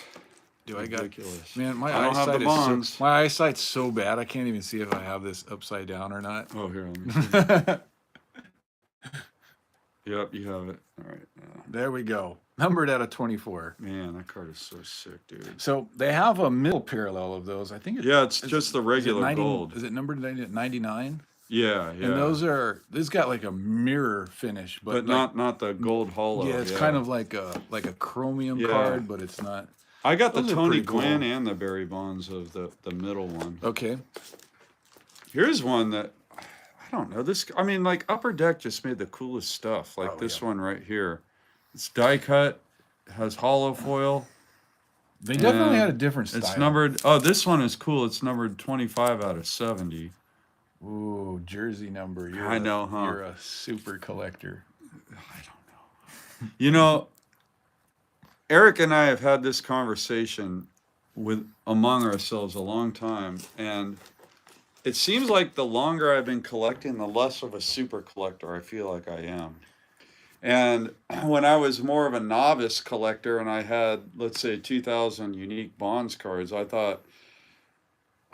ridiculous. Man, my I don't have the bonds. my eyesight's so bad I can't even see if I have this upside down or not. Oh, here, let me see. Yep, you have it. All right. There we go. Numbered out of 24. Man, that card is so sick, dude. So they have a middle parallel of those. I think it's just the regular gold. Is it numbered 99? Yeah, yeah. And this got like a mirror finish, but like, not the gold hollow. Yeah, it's kind of like a chromium card, but it's not. I got the Tony pretty cool. Gwynn and the Barry Bonds of the middle one. Okay. Here's one that I don't know. This, I mean, like Upper Deck just made the coolest stuff. Like this one right here. It's die cut, has hollow foil. They definitely had a different style. It's numbered. Oh, this one is cool. It's numbered 25 out of 70. Ooh, jersey number. I know, huh? You're a super collector. I don't know. You know, Eric and I have had this conversation among ourselves a long time, and it seems like the longer I've been collecting, the less of a super collector I feel like I am. And when I was more of a novice collector and I had, let's say, 2,000 unique Bonds cards, I thought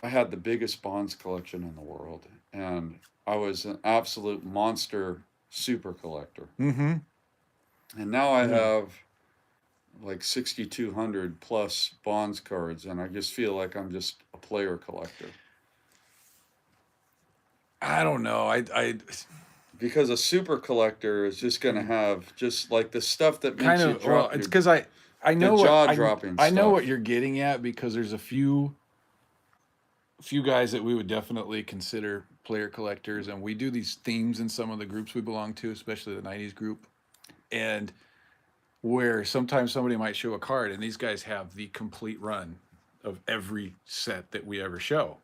I had the biggest Bonds collection in the world. And I was an absolute monster super collector. Mm-hmm. And now I have like 6,200 plus Bonds cards, and I just feel like I'm just a player collector. I don't know. Because a super collector is just going to have just like the stuff that makes kind you of. drop. Well, it's because I know the what jaw-dropping I know stuff. what you're getting at, because there's a few guys that we would definitely consider player collectors, and we do these themes in some of the groups we belong to, especially the 90s group, and where sometimes somebody might show a card and these guys have the complete run of every set that we ever show.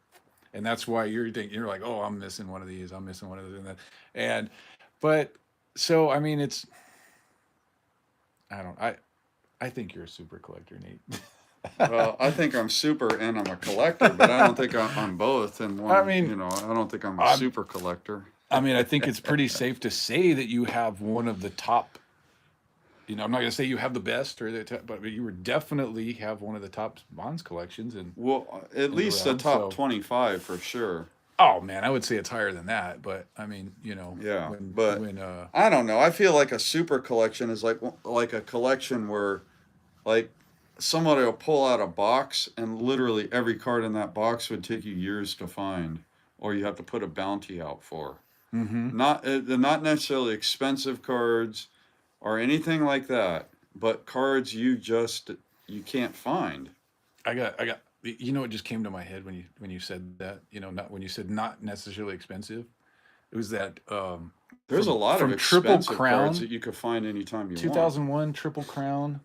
And that's why you're like, oh, I'm missing one of these, I'm missing one of those, but so I mean, I think you're a super collector, Nate. Well, I think I'm super and I'm a collector, but I don't think I'm both. And I one, mean, I don't think I'm a I, super collector. I mean, I think it's pretty safe to say that you have one of the top. I'm not going to say you have the best or the top, but you would definitely have one of the top Bonds collections Well, at in the least the round. top So, 25 for sure. oh man, I would say it's higher than that. But I mean, Yeah, when but I don't know. I feel like a super collection is like a collection where like somebody will pull out a box and literally every card in that box would take you years to find, or you have to put a bounty out for. hmm They're not necessarily expensive cards or anything like that, but cards you can't find. I got. It just came to my head when you said that. Not when you said not necessarily expensive. It was that There's a lot of from Triple expensive cards Crown, that you could find anytime you want. 2001 Triple Crown,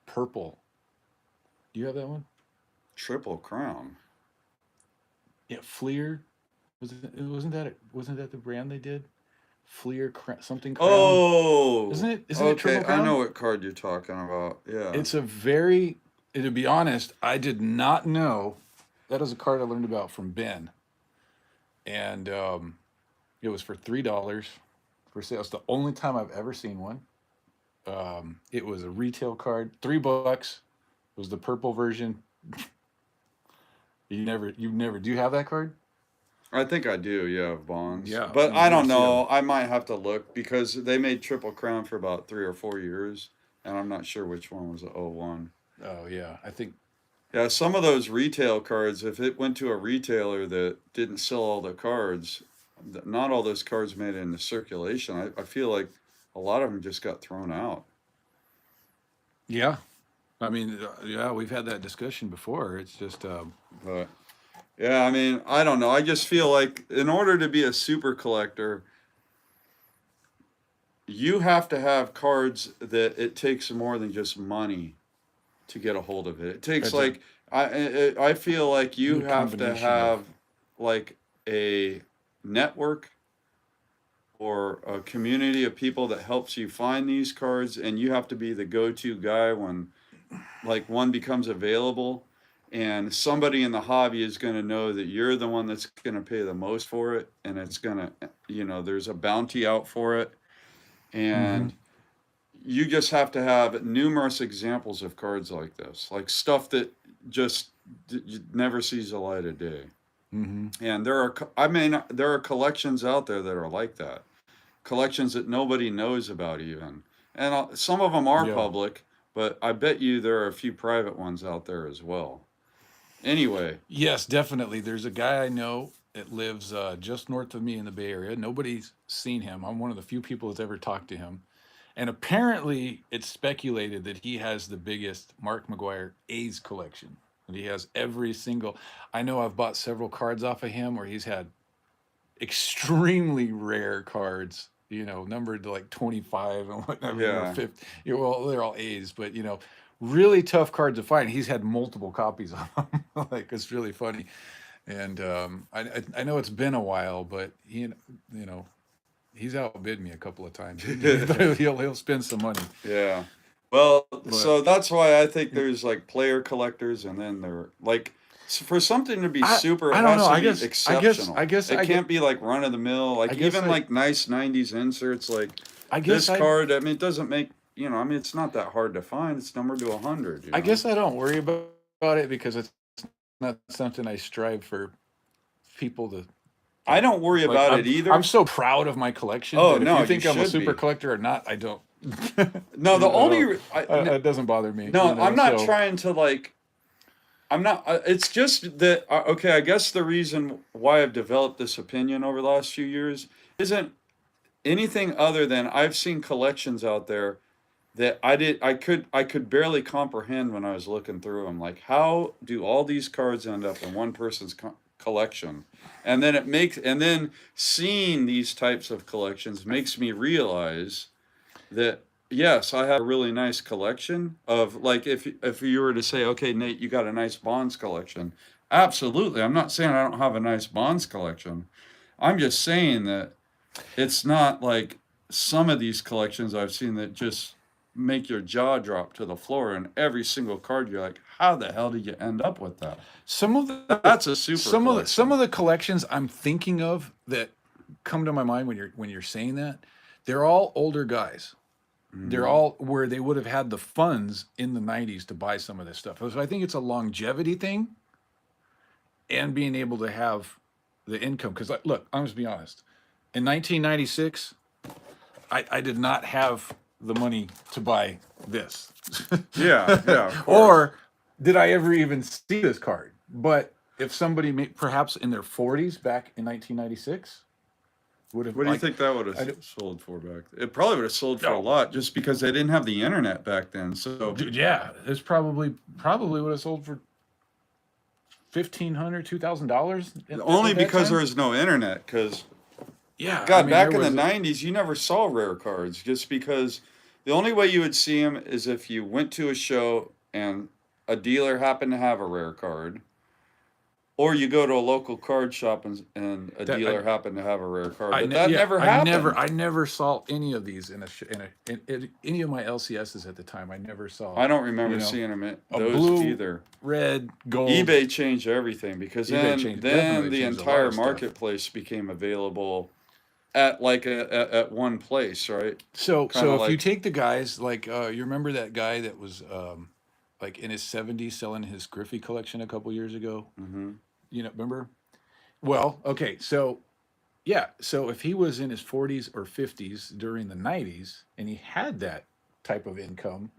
purple. Do you have that one? Triple Crown. Yeah, Fleer. Wasn't that the brand they did? Fleer something Crown. Oh, Isn't it okay. Triple I know Crown? what card you're talking about. Yeah. It's a very. To be honest, I did not know. That is a card I learned about from Ben, and it was for $3 for sale. It's the only time I've ever seen one. It was a retail card, $3. It was the purple version. You never. Do you have that card? I think I do, yeah, Bonds. Yeah, But I me don't too. know. I might have to look because they made Triple Crown for about 3 or 4 years, and I'm not sure which one was the '01. Oh yeah, I think. Yeah, some of those retail cards, if it went to a retailer that didn't sell all the cards, not all those cards made it into circulation. I feel like a lot of them just got thrown out. Yeah, I mean, yeah, we've had that discussion before. It's just, But yeah, I mean, I don't know. I just feel like in order to be a super collector, you have to have cards that it takes more than just money to get a hold of it. It takes it's a I feel like you good have to combination of. have like a network or a community of people that helps you find these cards, and you have to be the go-to guy when like one becomes available, and somebody in the hobby is going to know that you're the one that's going to pay the most for it, and it's going to, there's a bounty out for it, hmm and you just have to have numerous examples of cards like this, like stuff that just never sees the light of day. hmm And there are collections out there that are like that, collections that nobody knows about even, and some of them are Yeah. public, but I bet you there are a few private ones out there as well. Anyway, Yes, definitely. There's a guy I know that lives just north of me in the Bay Area. Nobody's seen him. I'm one of the few people that's ever talked to him. And apparently, it's speculated that he has the biggest Mark McGuire A's collection. And he has every single. I know I've bought several cards off of him where he's had extremely rare cards, numbered to like 25 and whatnot, or yeah. 50. Well, they're all A's, but, really tough cards to find. He's had multiple copies of them. Like, it's really funny. And I know it's been a while, but he's outbid me a couple of times. He'll spend some money, Yeah. Well, but so that's why I think there's like player collectors, and then there like for something to be I super, I it don't know. has to I be guess I guess I exceptional. guess It I get can't be like run of the mill, I like guess even like nice '90s inserts. Like I guess this I card, I mean, it doesn't make I mean, it's not that hard to find. It's numbered to 100. I guess I don't worry about it because it's not something I strive for people to I don't worry like. about I'm it I'm either. so proud of my collection Oh that if no, you you think I'm a should super be. collector or not, I don't. No, the I don't. only It doesn't bother me, no, I'm not So trying to like. I'm not. It's just that okay. I guess the reason why I've developed this opinion over the last few years isn't anything other than I've seen collections out there that I could barely comprehend when I was looking through them. Like, how do all these cards end up in one person's collection? And then seeing these types of collections makes me realize that yes, I have a really nice collection of like if you were to say, okay, Nate, you got a nice Bonds collection. Absolutely. I'm not saying I don't have a nice Bonds collection. I'm just saying that it's not like some of these collections I've seen that just make your jaw drop to the floor. And every single card, you're like, how the hell did you end up with that? Some of the That's a super some collection. of the collections I'm thinking of that come to my mind when you're saying that, they're all older guys. They're all where they would have had the funds in the 90s to buy some of this stuff. So I think it's a longevity thing and being able to have the income. Because, look, I'm just be honest. In 1996, I did not have the money to buy this. Yeah, yeah. of course. Or did I ever even see this card? But if somebody, perhaps in their 40s back in 1996, would have. What do you think that would have sold for back then? It probably would have sold for a lot, just because they didn't have the internet back then. So yeah, it's probably would have sold for $1,500, $2,000. only because there was no internet. Because yeah, God, back in the 90s, you never saw rare cards, just because the only way you would see them is if you went to a show and a dealer happened to have a rare card, or you go to a local card shop and a dealer happened to have a rare card. But that never happened. I never saw any of these in any of my LCSs at the time. I never saw. I don't remember seeing them at those blue, either. Red, gold. eBay changed everything, because then the entire marketplace became available at at one place, right? So if you take the guys like you remember that guy that was like in his 70s selling his Griffey collection a couple years ago? Mm-hmm. You know, remember? Well, okay, so yeah, so if he was in his 40s or 50s during the 90s and he had that type of income,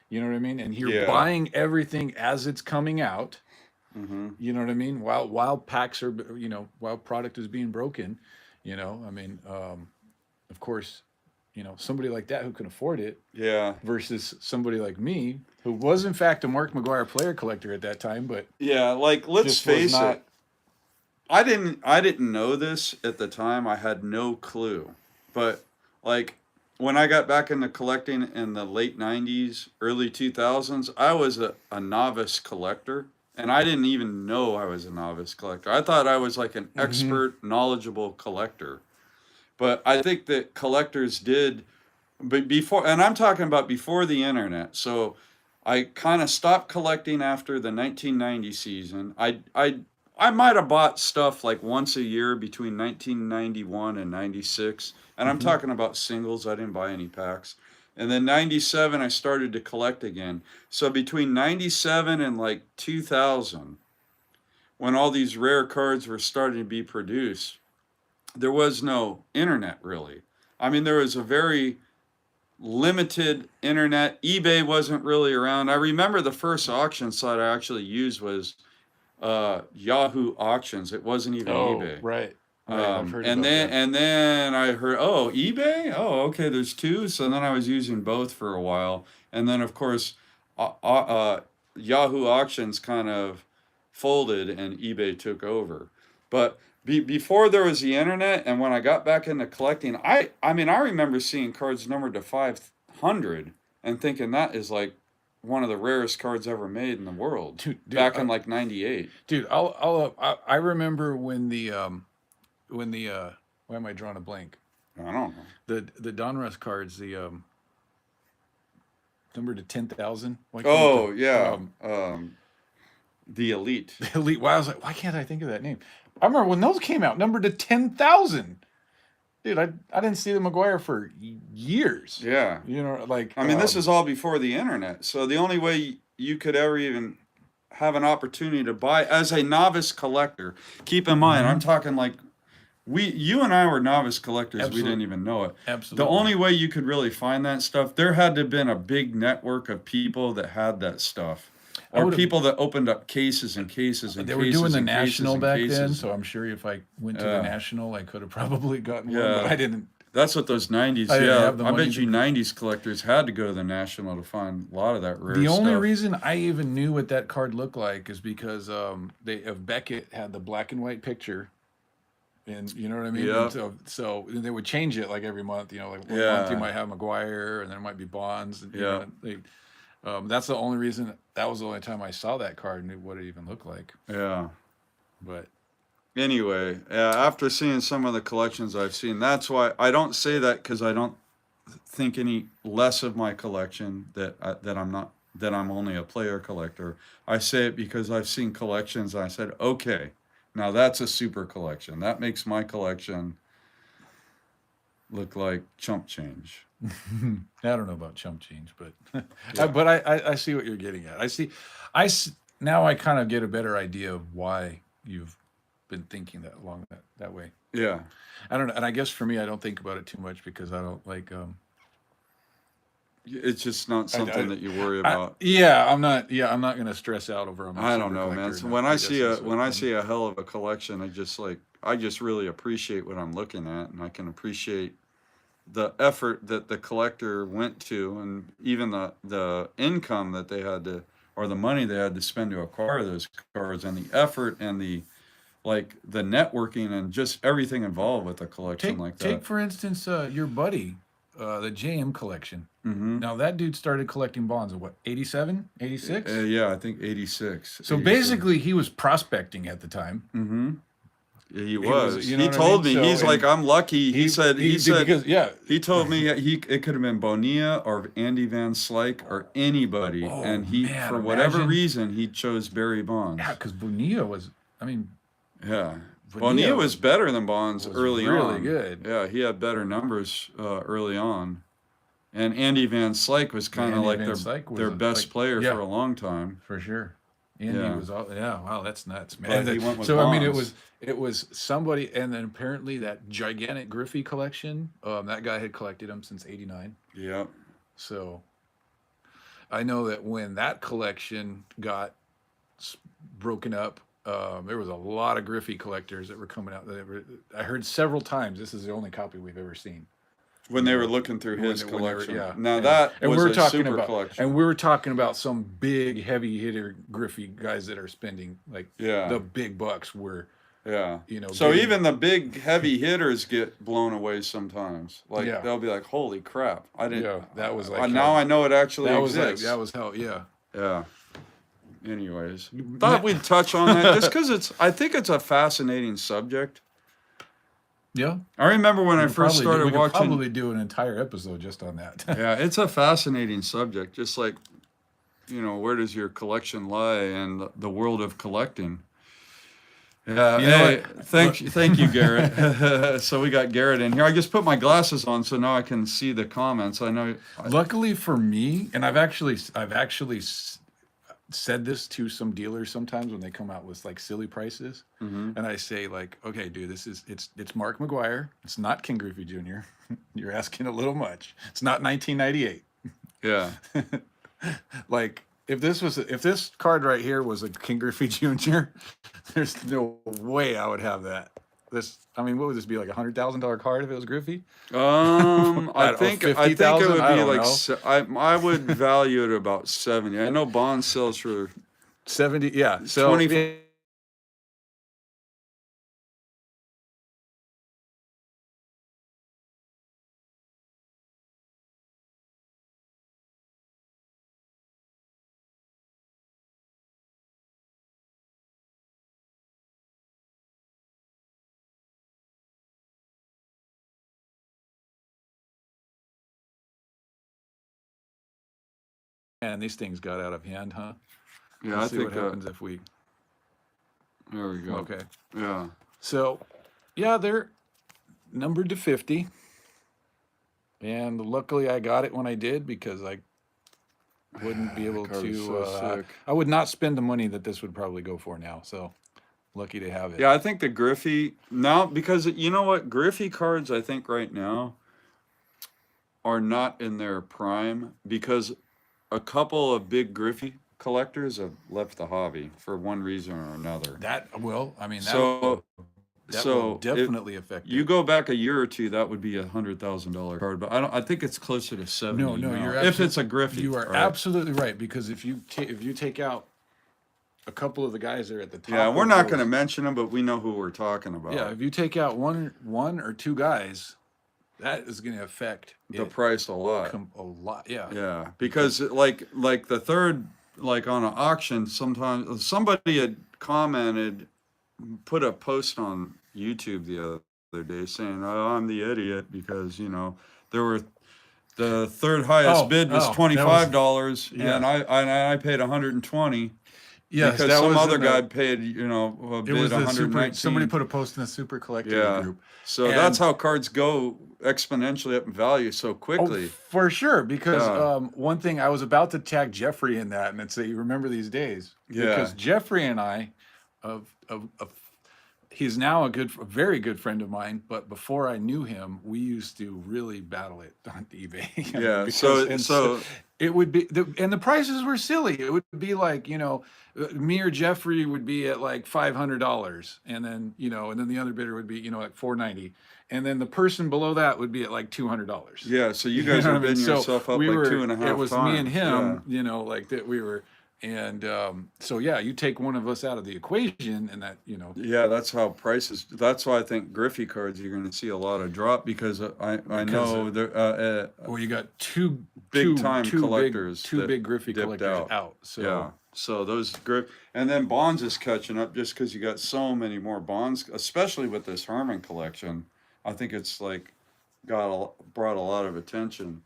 you know what I mean? And you're buying everything as it's coming out, you know what I mean? While packs are, while product is being broken, I mean, of course, somebody like that who can afford it, versus somebody like me who was in fact a Mark McGwire player collector at that time, but like, let's face it, I didn't know this at the time. I had no clue, but like when I got back into collecting in the late 90s, early 2000s, I was a novice collector. And I didn't even know I was a novice collector. I thought I was like an expert, knowledgeable collector. But I think that collectors did, but before, and I'm talking about before the internet. So I kind of stopped collecting after the 1990 season. I might have bought stuff like once a year between 1991 and 96. And I'm talking about singles. I didn't buy any packs. And then 97, I started to collect again. So between 97 and like 2000, when all these rare cards were starting to be produced, there was no internet really. I mean, there was a very limited internet. eBay wasn't really around. I remember the first auction site I actually used was Yahoo Auctions. It wasn't even eBay. Right. And then I heard, eBay? Oh, okay, there's two. So then I was using both for a while. And then, of course, Yahoo Auctions kind of folded and eBay took over. But before there was the internet, and when I got back into collecting, I mean, I remember seeing cards numbered to 500 and thinking that is like one of the rarest cards ever made in the world. Dude, back in like 98. Dude, I remember when the why am I drawing a blank? I don't know. The Donruss cards, the number to 10,000. The Elite. The Elite. Wow, I was like, why can't I think of that name? I remember when those came out, numbered to 10,000. Dude, I didn't see the McGwire for years. Yeah. I mean, this is all before the internet. So the only way you could ever even have an opportunity to buy as a novice collector, keep in mind, I'm talking like you and I were novice collectors. Absolutely. We didn't even know it. Absolutely. The only way you could really find that stuff, there had to have been a big network of people that had that stuff. Or people that opened up cases and cases and they cases. They were doing the and National cases back and then, cases. so I'm sure if I went to the National, I could have probably gotten one, but I didn't. That's what those 90s, I bet you 90s collectors had to go to the National to find a lot of that rare stuff. The only reason I even knew what that card looked like is because Beckett had the black and white picture. And you know what I mean? Yep. So they would change it like every month, like one month you might have McGwire and then it might be Bonds. And, that's the only reason, that was the only time I saw that card and knew what it even looked like. Yeah. But anyway, after seeing some of the collections I've seen, that's why I don't say that, because I don't think any less of my collection, that I'm only a player collector. I say it because I've seen collections and I said, okay, now that's a super collection. That makes my collection look like chump change. I don't know about chump change, but Yeah. but I see what you're getting at. Now I kind of get a better idea of why you've been thinking that way. Yeah. I don't know, and I guess for me, I don't think about it too much because I don't like. It's just not something that you worry I, about. yeah, I'm not. Yeah, I'm not gonna stress out over. I don't know, man. So when I see a hell of a collection, I just really appreciate what I'm looking at, and I can appreciate the effort that the collector went to, and even the income that they had to, or the money they had to spend to acquire those cards, and the effort and the networking and just everything involved with a collection like that. Take for instance your buddy, the JM collection. Mm-hmm. Now that dude started collecting bonds in what, 87, 86? Yeah, I think 86. So 86. basically, he was prospecting at the time. Mm-hmm. Yeah, he was. You know He what I told mean? me, So, he's like, I'm lucky. He said, because, yeah. he told me it could have been Bonilla or Andy Van Slyke or anybody, Oh, and he, man, for whatever imagine. reason, he chose Barry Bonds. Yeah, because Bonilla was, I mean, Yeah. Bonilla Bonilla was better than Bonds was early really on. good. Yeah, he had better numbers early on. And Andy Van Slyke was kind of Andy like Van Slyke was their best player yeah, for a long time. for sure. Andy Yeah. was all, yeah, wow, that's nuts, man. But And he went with so I mean, Bonds. it was somebody, and then apparently that gigantic Griffey collection, that guy had collected them since '89. Yeah. So I know that when that collection got broken up, there was a lot of Griffey collectors that were coming out. I heard several times, this is the only copy we've ever seen. When they were looking through When his they- when they were- collection. yeah. Now And- that and was we were a talking super about, collection. and we were talking about some big heavy hitter Griffey guys that are spending like Yeah. the big bucks were, Yeah. you know, So getting- even the big heavy hitters get blown away sometimes. Like Yeah. they'll be like, "Holy crap! I didn't." Yeah, that was like now I know it actually that was like exists. that was how, yeah. Yeah. Anyways, thought we'd touch on that just because I think it's a fascinating subject. Yeah. I remember when I We first we started could watching. probably do an entire episode just on that. Yeah, it's a fascinating subject. Just like, where does your collection lie in the world of collecting? Yeah. You know Hey, what? thank you, Garrett. So we got Garrett in here. I just put my glasses on so now I can see the comments. I know. Luckily for me, and I've actually said this to some dealers sometimes when they come out with like silly prices, and I say like, okay, dude, it's Mark McGuire. It's not King Griffey Jr. You're asking a little much. It's not 1998. Yeah. Like if this card right here was a King Griffey Jr., there's no way I would have that. I mean, what would this be, like $100,000 card if it was Griffey? I think it would 50,000? I be don't like know. I would value it about 70. I know Bond sells for 70, yeah. So 20. man, these things got out of hand, huh? Yeah, Let's I see think what happens if we. there we go. Okay. Yeah. So, yeah, they're numbered to 50. And luckily I got it when I did because I wouldn't be able Card is to. so sick. I would not spend the money that this would probably go for now. So, lucky to have it. Yeah, I think the Griffey now, because you know what, Griffey cards I think right now are not in their prime because a couple of big Griffey collectors have left the hobby for one reason or another. I mean, So that so will definitely affect you it. go back a year or two, that would be $100,000 card, but I think it's closer to 70. No, now, you're if it's a Griffey. You are right? absolutely right because if you take out a couple of the guys there at the top. Yeah, we're of not those- going to mention them, but we know who we're talking about. Yeah, if you take out one or two guys, that is going to affect The it price a lot. a lot. Yeah. Yeah, because like the third, like on an auction, sometimes somebody had commented, put a post on YouTube the other day saying, "Oh, I'm the idiot," because there were The third highest bid was $25, yeah. and I paid 120. Yes, because that some was other in guy the, paid, you know, a it bid was the 119. super. Somebody put a post in the super collectors Yeah. group. So And- that's how cards go exponentially up in value so Oh, quickly. for sure. Because Yeah. one thing, I was about to tag Jeffrey in that, and it's say, you remember these days. Yeah. Because Jeffrey and I, he's now a very good friend of mine. But before I knew him, we used to really battle it on eBay. I mean, Yeah. because- So it would be, and the prices were silly. It would be like, you know, me or Jeffrey would be at like $500, and then, you know, and then the other bidder would be, you know, like $490, and then the person below that would be at like $200. yeah. So you guys are bidding yourself up like 2.5 times. It was me and him, Yeah. you know, like that we were, and so yeah, you take one of us out of the equation, and that, you know. Yeah, that's how prices. That's why I think Griffey cards you're going to see a lot of drop because I know there. Well, you got two Big-time collectors two that big Griffey dipped collectors out. So Yeah. So those and then Bonds is catching up just because you got so many more Bonds, especially with this Herman collection. I think it's like brought a lot of attention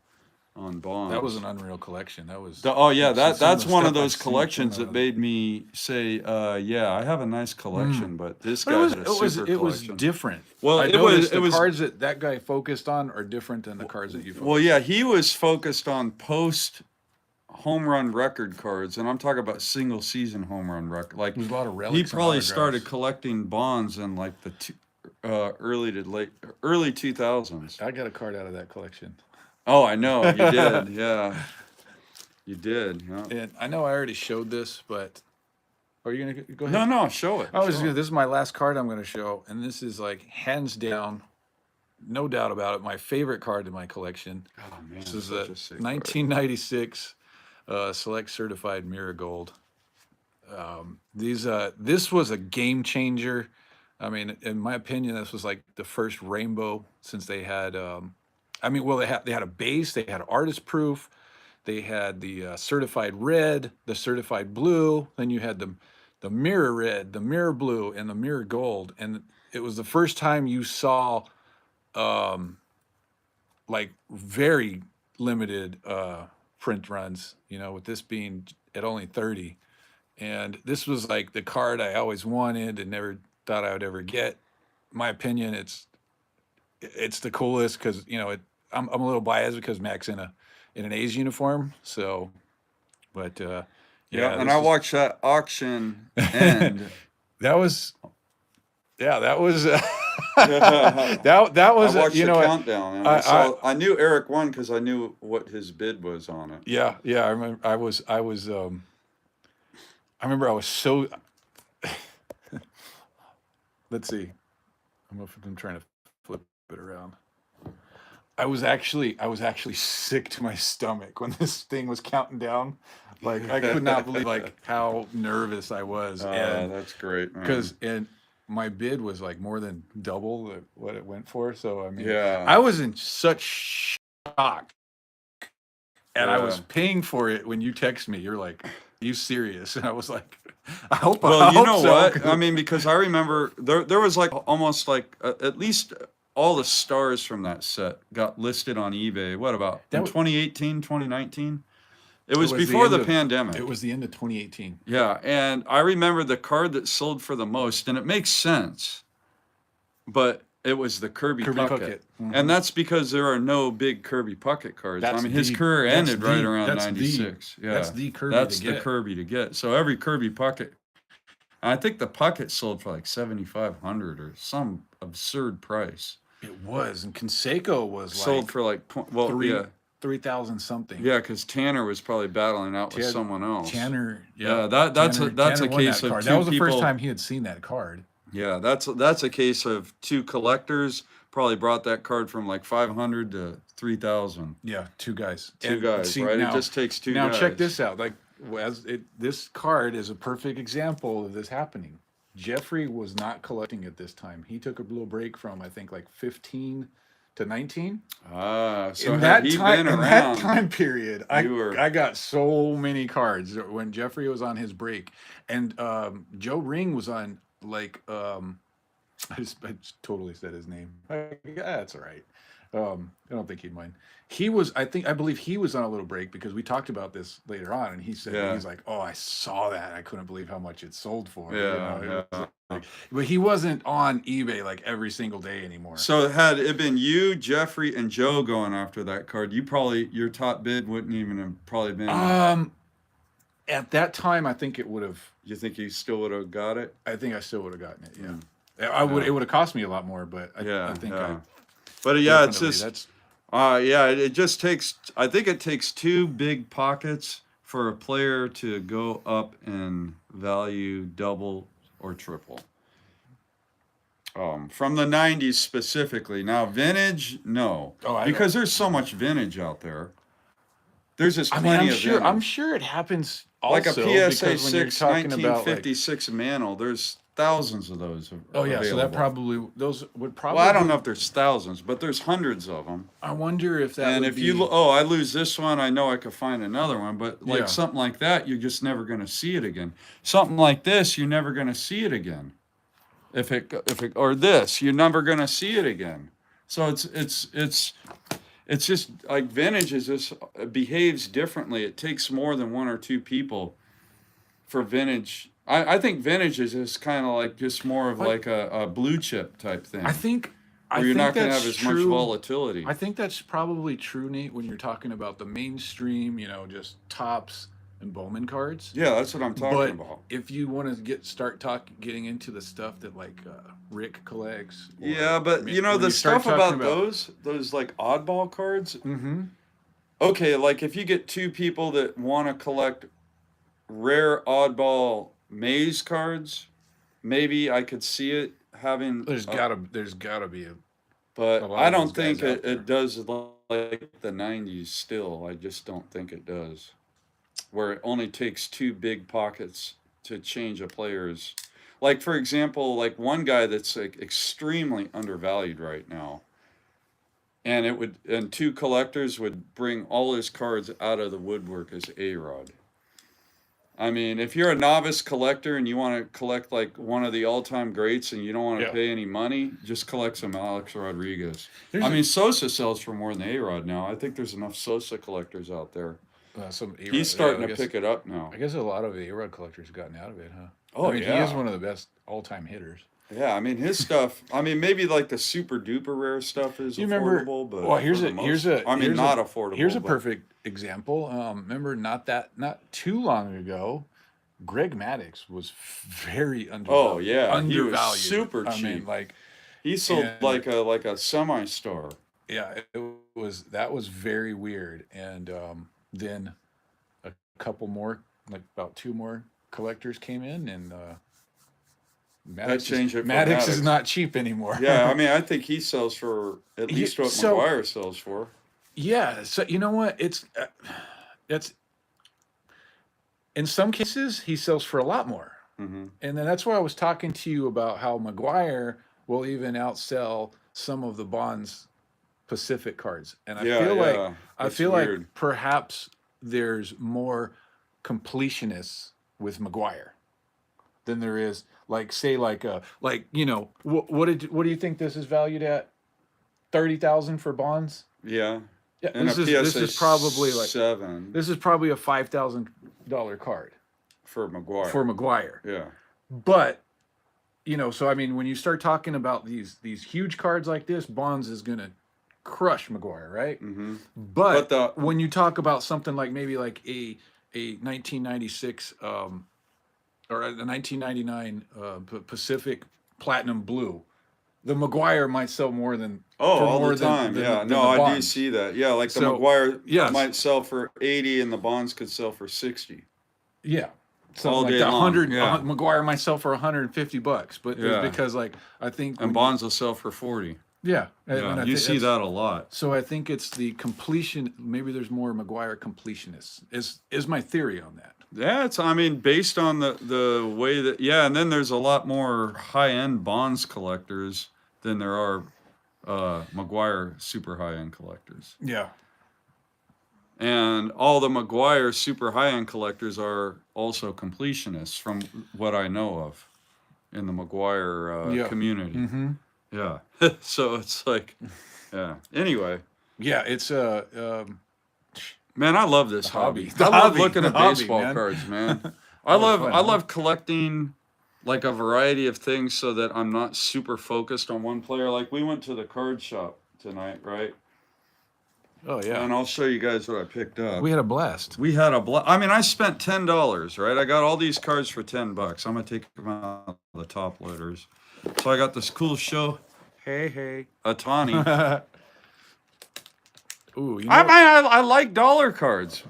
on Bonds. that was an unreal collection. That was Oh yeah, some of that's the one stuff of those I've seen collections from that made me say, yeah, I have a nice collection, but this guy But had a super it was collection. different. Well, I it noticed was- the cards that guy focused on are different than the cards that you focused. Well, yeah, he was focused on post home run record cards, and I'm talking about single season home run record. Like There's a lot of relics he and probably autographs. started collecting Bonds in like the early 2000s. I got a card out of that collection. Oh, I know you did. Yeah, you did. Yeah. And I know I already showed this, but are you gonna go ahead? No, show it. I was show gonna, it. this is my last card I'm gonna show, and this is like hands down, no doubt about it, my favorite card in my collection. Oh man, This is such a a sick card. 1996 Select Certified Mirror Gold. This was a game changer. I mean, in my opinion, this was like the first rainbow since they had. I mean, well, they had a base, they had artist proof, they had the certified red, the certified blue. Then you had the mirror red, the mirror blue, and the mirror gold. And it was the first time you saw like very limited print runs, you know, with this being at only 30. And this was like the card I always wanted and never thought I would ever get. In my opinion, it's the coolest because, you know, I'm a little biased because Mac's in an A's uniform. So, but Yeah, and this I is- watched that auction end. that was that was I that was watched you the know countdown, and I knew Eric won because I knew what his bid was on it. yeah, I remember I remember I was so let's see. I'm trying to flip it around. I was actually sick to my stomach when this thing was counting down. Like I could not believe like how nervous I was. And That's great, man. because my bid was like more than double what it went for. So I mean, Yeah. I was in such shock, and I was Yeah. paying for it when you text me. You're like, "You serious?" And I was like, "I hope." Well, I you hope know so, what? 'cause- I mean, because I remember there was like almost like at least all the stars from that set got listed on eBay. What about in 2018, 2019? It was the before end the of- pandemic. It was the end of 2018. Yeah, and I remember the card that sold for the most, and it makes sense, but it was the Kirby Puckett. Mhm. And that's because there are no big Kirby Puckett cards. I mean, his career ended right around 96. Yeah, that's the Kirby That's to the get. Kirby to get. So every Kirby Puckett, I think the Puckett sold for like 7,500 or some absurd price. It was, and Conseco was Sold like for like, well, three- yeah. 3,000 something. Yeah, because Tanner was probably battling out with Tan- someone else. Tanner, Yeah, that's a Tanner won case that of card. two That was the first people- time he had seen that card. Yeah, that's a case of two collectors probably brought that card from like 500 to 3,000. Yeah, two guys. Two And guys, see, right? Now, It just takes two now guys. check this out. Like, this card is a perfect example of this happening. Jeffrey was not collecting at this time. He took a little break from I think like 15 to 19. Ah, so In had that he time, been in around? that time period, I You were- got so many cards when Jeffrey was on his break, and Joe Ring was on like I just totally said his name. Yeah, that's all right. I don't think he'd mind. I believe he was on a little break because we talked about this later on, and he said he's like, "Oh, I saw that. I couldn't believe how much it sold for." It was like, but he wasn't on eBay like every single day anymore. So had it been you, Jeffrey, and Joe going after that card, your top bid wouldn't even have probably been. At that time, I think it would have. You think you still would have got it? I think I still would have gotten it. Yeah, I would. It would have cost me a lot more, but I think I. But yeah, it's just. It just takes. I think it takes two big pockets for a player to go up in value, double or triple. From the '90s specifically. Now, vintage, no, because there's so much vintage out there. There's just plenty of vintage. I'm sure it happens. Also, like a PSA 6 1956 Mantle. There's thousands of those. So those would probably. Well, I don't know if there's thousands, but there's hundreds of them. I wonder if that. And if you I lose this one, I know I could find another one. But like something like that, you're just never going to see it again. Something like this, you're never going to see it again. If it or this, you're never going to see it again. So it's just like vintage behaves differently. It takes more than one or two people for vintage. I think vintage is just kind of like just more of like a blue chip type thing. Where you're not going to have as much volatility. I think that's probably true, Nate, when you're talking about the mainstream, just Topps and Bowman cards. Yeah, that's what I'm talking about. If you want to getting into the stuff that like Rick collects. But the stuff about those like oddball cards. Mm-hmm. Okay, like if you get two people that want to collect rare oddball maze cards, maybe I could see it having. There's gotta be a. But I don't think it does like the '90s. Still, I just don't think it does. Where it only takes two big pockets to change a player's. Like for example, like one guy that's like extremely undervalued right now. And two collectors would bring all his cards out of the woodwork as A-Rod. I mean, if you're a novice collector and you want to collect like one of the all-time greats and you don't want to pay any money, just collect some Alex Rodriguez. Sosa sells for more than A-Rod now. I think there's enough Sosa collectors out there. He's starting to pick it up now. I guess a lot of A-Rod collectors have gotten out of it, huh? Oh, he is one of the best all-time hitters. Yeah, I mean his stuff. I mean maybe like the super duper rare stuff is affordable, but not affordable. Here's a perfect example. Remember not too long ago, Greg Maddux was very undervalued. Oh yeah, he was super cheap. I mean, like he sold like a semi-star. Yeah, that was very weird. And then a couple more, like about two more collectors came in, and Maddux is not cheap anymore. Yeah, I mean, I think he sells for at least what McGuire sells for. Yeah, so you know what? It's in some cases he sells for a lot more, and then that's why I was talking to you about how McGuire will even outsell some of the Bonds Pacific cards, and I feel like perhaps there's more completionists with McGuire than there is, like, say, what do you think this is valued at? 30,000 for Bonds? Yeah. Yeah. This is probably like $7. This is probably a $5,000 card for McGuire. Yeah. But so I mean, when you start talking about these huge cards like this, Bonds is gonna crush McGuire, right? Mm-hmm. But when you talk about something like maybe like a 1996 or a 1999 Pacific Platinum Blue, the McGuire might sell more than all the time. I do see that. Yeah, like the McGuire might sell for 80 and the Bonds could sell for 60. Yeah. All day long. McGuire might sell for $150, but it's because I think Bonds will sell for 40. Yeah, and you see that a lot. So I think it's the completion. Maybe there's more McGuire completionists. Is my theory on that? Yeah, based on the way that and then there's a lot more high-end Bonds collectors than there are McGuire super high-end collectors. Yeah. And all the McGuire super high-end collectors are also completionists, from what I know of in the McGuire community. Mm-hmm. Yeah. So it's like, yeah. Anyway, Yeah, it's man, I love this hobby. hobby. The I love hobby. looking The at hobby, baseball man. cards, man. That was fun, I huh? love collecting like a variety of things so that I'm not super focused on one player. Like we went to the card shop tonight, right? Oh yeah, And I'll show you guys what I picked up. we had a blast. We had I mean, I spent $10, right? I got all these cards for $10. I'm gonna take them out of the top loaders. So I got this cool show. Hey, Otani. Ooh, you know, I like dollar cards.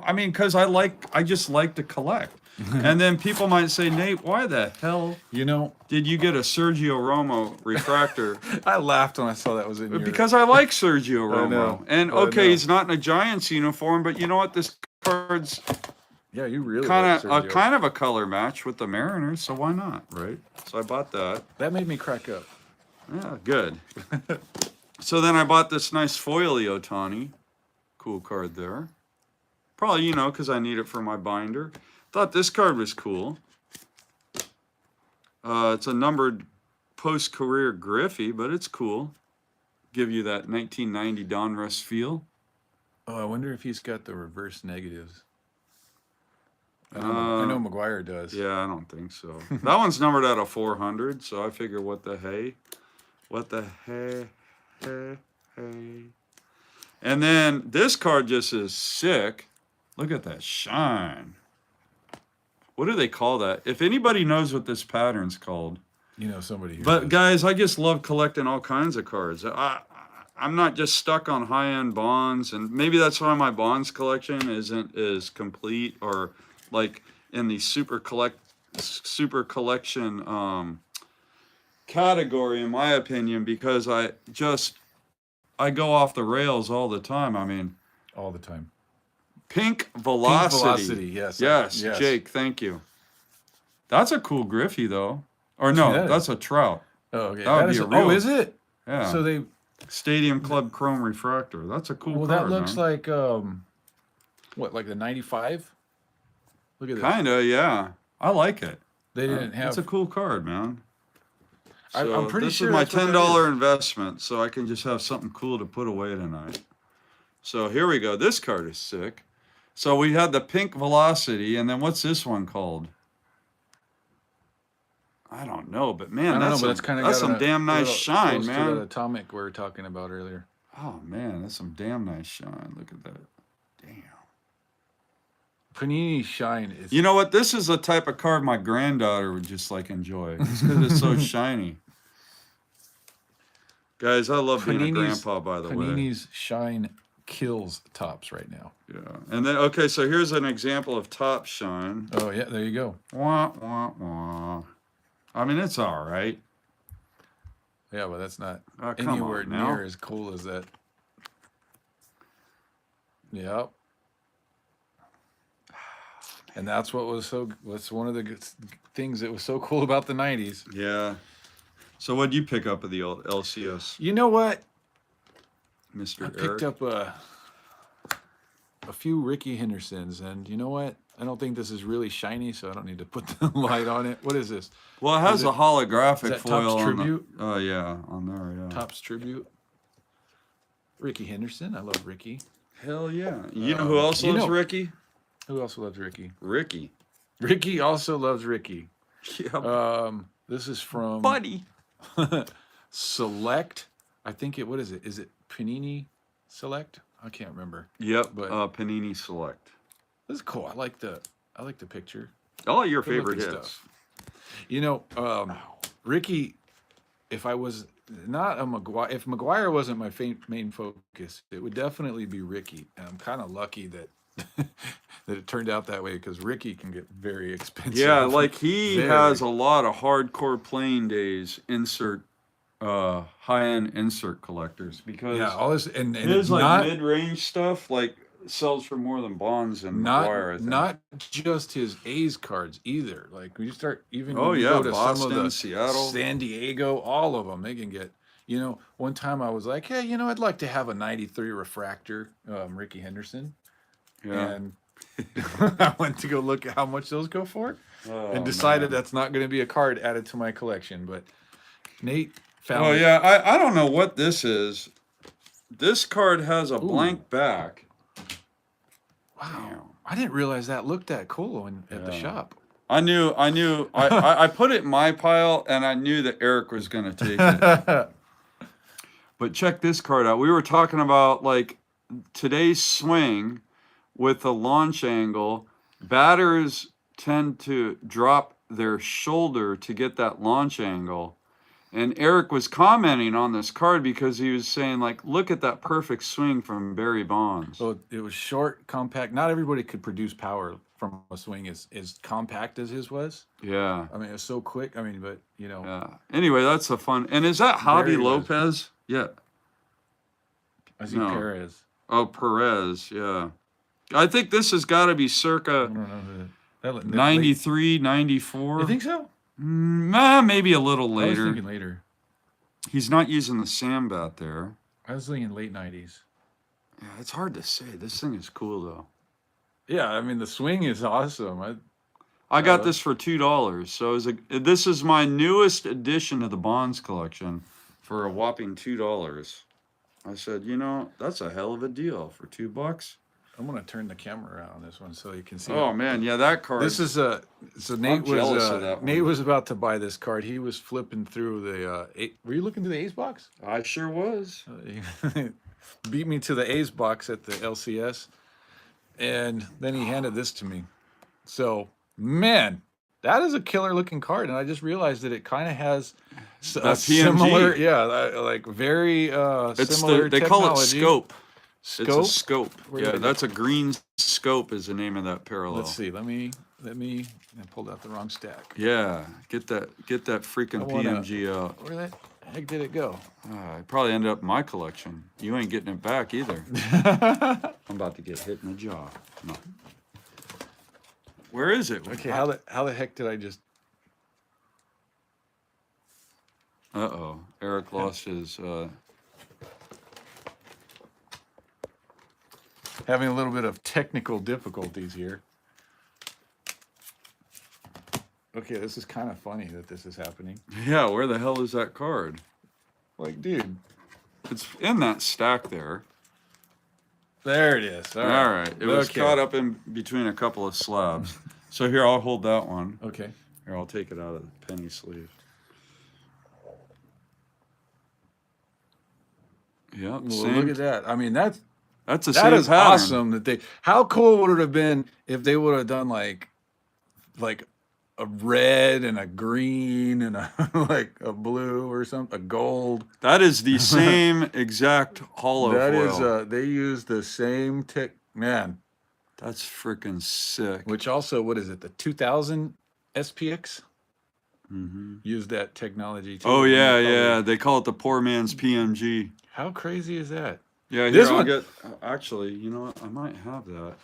I mean, because I just like to collect. And then people might say, Nate, why the hell you know, did you get a Sergio Romo refractor? I laughed when I saw that was in your. Because I like Sergio I know. Romo. And I okay, know. he's not in a Giants uniform, but you know what? This card's Yeah, you really like Sergio. kind of a color match with the Mariners, so why not, right? So I bought that. That made me crack up. Yeah, good. So then I bought this nice foily Otani. Cool card there. Probably, because I need it for my binder. Thought this card was cool. It's a numbered post-career Griffey, but it's cool. Give you that 1990 Donruss feel. Oh, I wonder if he's got the reverse negatives. I know McGuire does. Yeah, I don't think so. That one's numbered out of 400, so I figure what the hey. And then this card just is sick. Look at that shine. What do they call that? If anybody knows what this pattern's called. You know somebody. But guys, I just love collecting all kinds of cards. I'm not just stuck on high-end bonds, and maybe that's why my bonds collection isn't as complete or like in the super collection category, in my opinion, because I go off the rails all the time. I mean, all the time. Pink Velocity. Pink Velocity, yes. Yes, Jake, thank you. That's a cool Griffey, though. Or no, that's a Trout. Oh, okay. That would be a real, is it? Yeah. So they Stadium Club Chrome Refractor. That's a cool card. Well, that looks man. like what, like the 95? Look at this. Kinda, yeah. I like it. They didn't have. It's a cool card, man. So I'm pretty sure this that's is what my that $10 investment, so I can just have something cool to put away tonight. So here we go. This card is sick. So we had the Pink Velocity, and then what's this one called? I don't know, but man, that's some damn nice shine, man. To that atomic we were talking about earlier. Oh man, that's some damn nice shine. Look at that. Damn. Panini shine is. You know what? This is the type of card my granddaughter would just like enjoy. It's because it's so shiny. Guys, I love being a grandpa, by the way. Panini's shine kills tops right now. Yeah. And then, okay, so here's an example of top shine. Oh, yeah, there you go. Wah, wah, wah. I mean, it's all right. Yeah, but that's not come anywhere on now. near as cool as that. Yep. And that's what was what's one of the things that was so cool about the 90s. Yeah. So what did you pick up of the old LCS? You know what? Mr. I Eric? picked up a few Ricky Hendersons, and you know what? I don't think this is really shiny, so I don't need to put the light on it. What is this? Well, it has a holographic foil Topps Tribute? Oh, yeah, on there, yeah. Topps Tribute. Ricky Henderson. I love Ricky. Hell yeah. You know who else loves Ricky? Who else loves Ricky? Ricky. Ricky also loves Ricky. Yeah. This is from Buddy. Select. I think what is it? Is it Panini Select? I can't remember. Yep, but Panini Select. This is cool. I like the picture. All your favorite hits. Stuff. You know, Ricky, if I was not a McGuire, if McGuire wasn't my main focus, it would definitely be Ricky. And I'm kind of lucky that that it turned out that way, because Ricky can get very expensive. Yeah, like he has a lot of hardcore playing days high-end insert collectors, because all this and his like mid-range stuff like sells for more than bonds and McGuire, I think. Not just his A's cards either. Like when you start when you yeah, go to Boston, some of the Seattle, San Diego, all of them, they can get. You know, one time I was like, hey, I'd like to have a 93 refractor, Ricky Henderson. Yeah. And I went to go look at how much those go for, and decided that's not going to be a card added to my collection. But Nate found Oh it. yeah, I don't know what this is. This card has a blank back. Wow. I didn't realize that looked that cool at the shop. I knew. I put it in my pile, and I knew that Eric was going to take it. But check this card out. We were talking about like today's swing with the launch angle. Batters tend to drop their shoulder to get that launch angle. And Eric was commenting on this card because he was saying, like, look at that perfect swing from Barry Bonds. So it was short, compact. Not everybody could produce power from a swing as compact as his was. Yeah. I mean, it was so quick. I mean, but, you know. Yeah. Anyway, that's a fun. And is that Javi Lopez? Yeah. I see Perez. Oh, Perez. Yeah. I think this has got to be circa 93, 94. You think so? Maybe a little later. I was thinking later. He's not using the sand bat there. I was thinking late 90s. Yeah, it's hard to say. This thing is cool, though. Yeah, I mean, the swing is awesome. I got this for $2. So this is my newest addition to the Bonds collection for a whopping $2. I said, you know, that's a hell of a deal for $2. I'm gonna turn the camera around on this one so you can see. Oh man, yeah, that card. This is so Nate was about to buy this card. He was flipping through the. Were you looking through the A's box? I sure was. Beat me to the A's box at the LCS, and then he handed this to me. So man, that is a killer looking card, and I just realized that it kind of has a similar, like very similar. They call it scope. Scope? It's a scope. Yeah, that's a green scope is the name of that parallel. Let's see. Let me. I pulled out the wrong stack. Yeah, get that freaking PMG out. Where the heck did it go? It probably ended up in my collection. You ain't getting it back either. I'm about to get hit in the jaw. No. Where is it? Okay, how the heck did I just? Uh-oh. Eric lost his. Having a little bit of technical difficulties here. Okay, this is kind of funny that this is happening. Yeah, where the hell is that card? Like, dude. It's in that stack there. There it is. All right. It was caught up in between a couple of slabs. So here, I'll hold that one. Okay. Here, I'll take it out of the penny sleeve. Yep. Well, look at that. I mean, that is pattern. Awesome that they. How cool would it have been if they would have done like a red and a green and a like a blue or something, a gold. That is the same exact hollow foil. They use the same man. That's freaking sick. Which also, what is it? The 2000 SPX used that technology too. Oh yeah, yeah. They call it the poor man's PMG. How crazy is that? Yeah, here, I'll get. Actually, you know what? I might have that.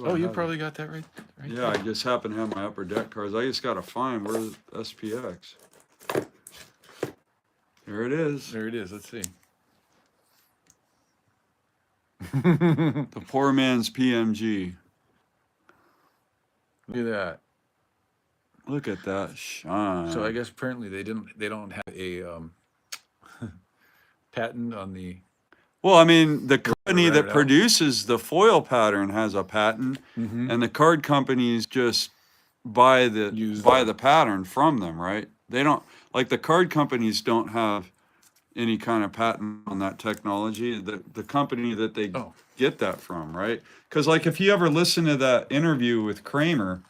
Oh, you probably got that right. Yeah, I just happen to have my upper deck cards. I just gotta find where's SPX. There it is. There it is. Let's see. The poor man's PMG. Look at that. Look at that shine. So I guess apparently they don't have a patent on the. Well, I mean, the company that produces the foil pattern has a patent, and the card companies just buy the pattern from them, right? They don't, like, the card companies don't have any kind of patent on that technology. The company that they get that from, right? Because, like, if you ever listen to that interview with Kramer,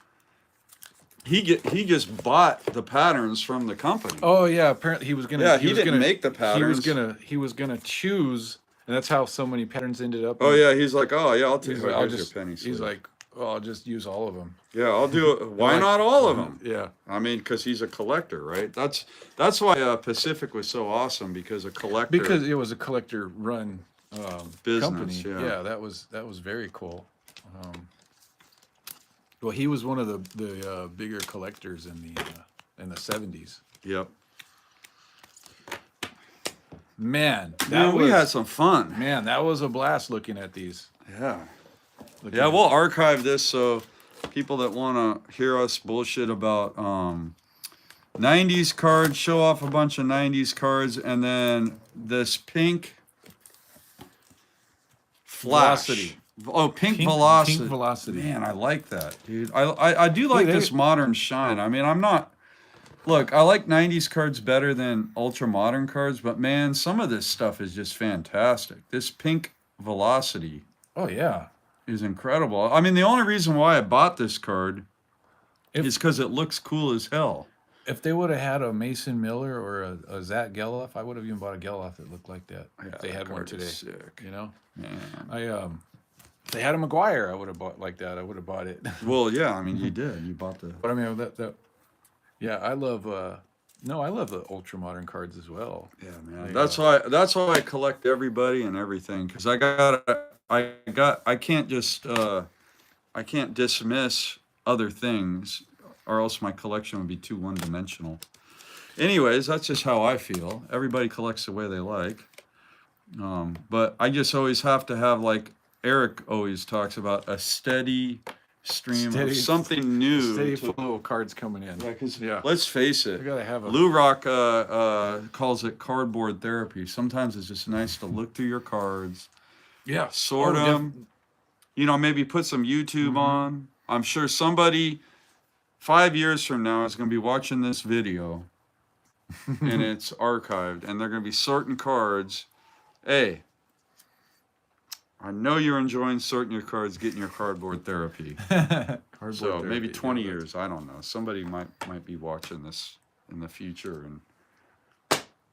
he just bought the patterns from the company. Oh yeah, apparently he was gonna. Yeah, he didn't make the patterns. He was gonna choose. And that's how so many patterns ended up. Oh yeah, he's like, oh yeah, I'll take your penny sleeve. He's like, oh, I'll just use all of them. Yeah, I'll do it. Why not all of them? Yeah. I mean, because he's a collector, right? That's why Pacific was so awesome, because a collector. Because it was a collector-run business. Company. Yeah, that was very cool. Well, he was one of the bigger collectors in the 70s. Yep. Man, we had some fun. Man, that was a blast looking at these. Yeah. We'll archive this so people that want to hear us bullshit about 90s cards, show off a bunch of 90s cards, and then this pink flash. Velocity. Oh, pink velocity. Pink velocity. Man, I like that, dude. I do like Dude, this modern shine. I mean, I'm not. Look, I like 90s cards better than ultra modern cards, but man, some of this stuff is just fantastic. This pink velocity Oh yeah. is incredible. I mean, the only reason why I bought this card is because it looks cool as hell. If they would have had a Mason Miller or a Zach Geloff, I would have even bought a Geloff that looked like that. Yeah, If they had that one card today, is sick. you know. Man. If they had a McGuire, I would have bought like that. I would have bought it. Well, yeah, I mean, you did. You bought the. But I mean yeah, I love no, I love the ultra modern cards as well. Yeah, man. That's why I collect everybody and everything, because I can't just I can't dismiss other things, or else my collection would be too one-dimensional. Anyways, that's just how I feel. Everybody collects the way they like. But I just always have to have, like Eric always talks about, a steady stream of something new. Steady flow of cards coming in. Yeah, because Yeah. let's face it, We gotta have a Lou Rock calls it cardboard therapy. Sometimes it's just nice to look through your cards, yeah sort Oh, them, you know, maybe put some YouTube on. I'm sure somebody 5 years from now is going to be watching this video and it's archived, and they're going to be sorting cards. Hey, I know you're enjoying sorting your cards, getting your cardboard therapy. Cardboard So therapy, maybe 20 yeah, years, I don't know. Somebody might be watching this in the future and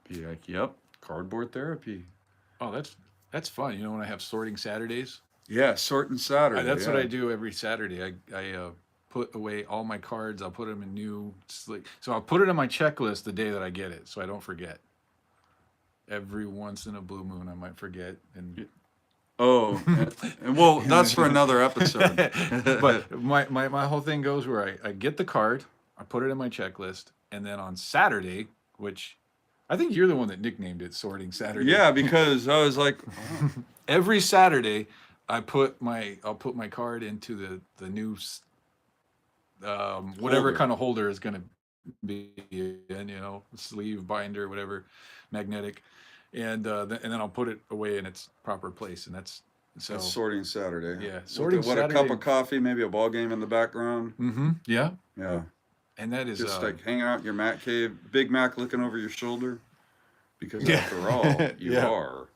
be like, "Yep, cardboard therapy." Oh, that's fun. You know, when I have sorting Saturdays, Yeah, sorting Saturday. that's what yeah. I do every Saturday. I put away all my cards. I'll put them in new. So I'll put it on my checklist the day that I get it, so I don't forget. Every once in a blue moon, I might forget, and Oh, and well, that's for another episode. but my whole thing goes where I get the card, I put it in my checklist, and then on Saturday, which I think you're the one that nicknamed it Sorting Saturday. Yeah, because I was like, oh. Every Saturday, I'll put my card into the new whatever Holder. kind of holder is going to be in, you know, sleeve, binder, whatever, magnetic, and then I'll put it away in its proper place, and that's Sorting Saturday. Yeah, Sorting Sorting What, a cup Saturday. of coffee, maybe a ball game in the background. Yeah, Yeah, and that is just like hanging out in your Mac cave, Big Mac looking over your shoulder, because Yeah. after all, you Yeah. are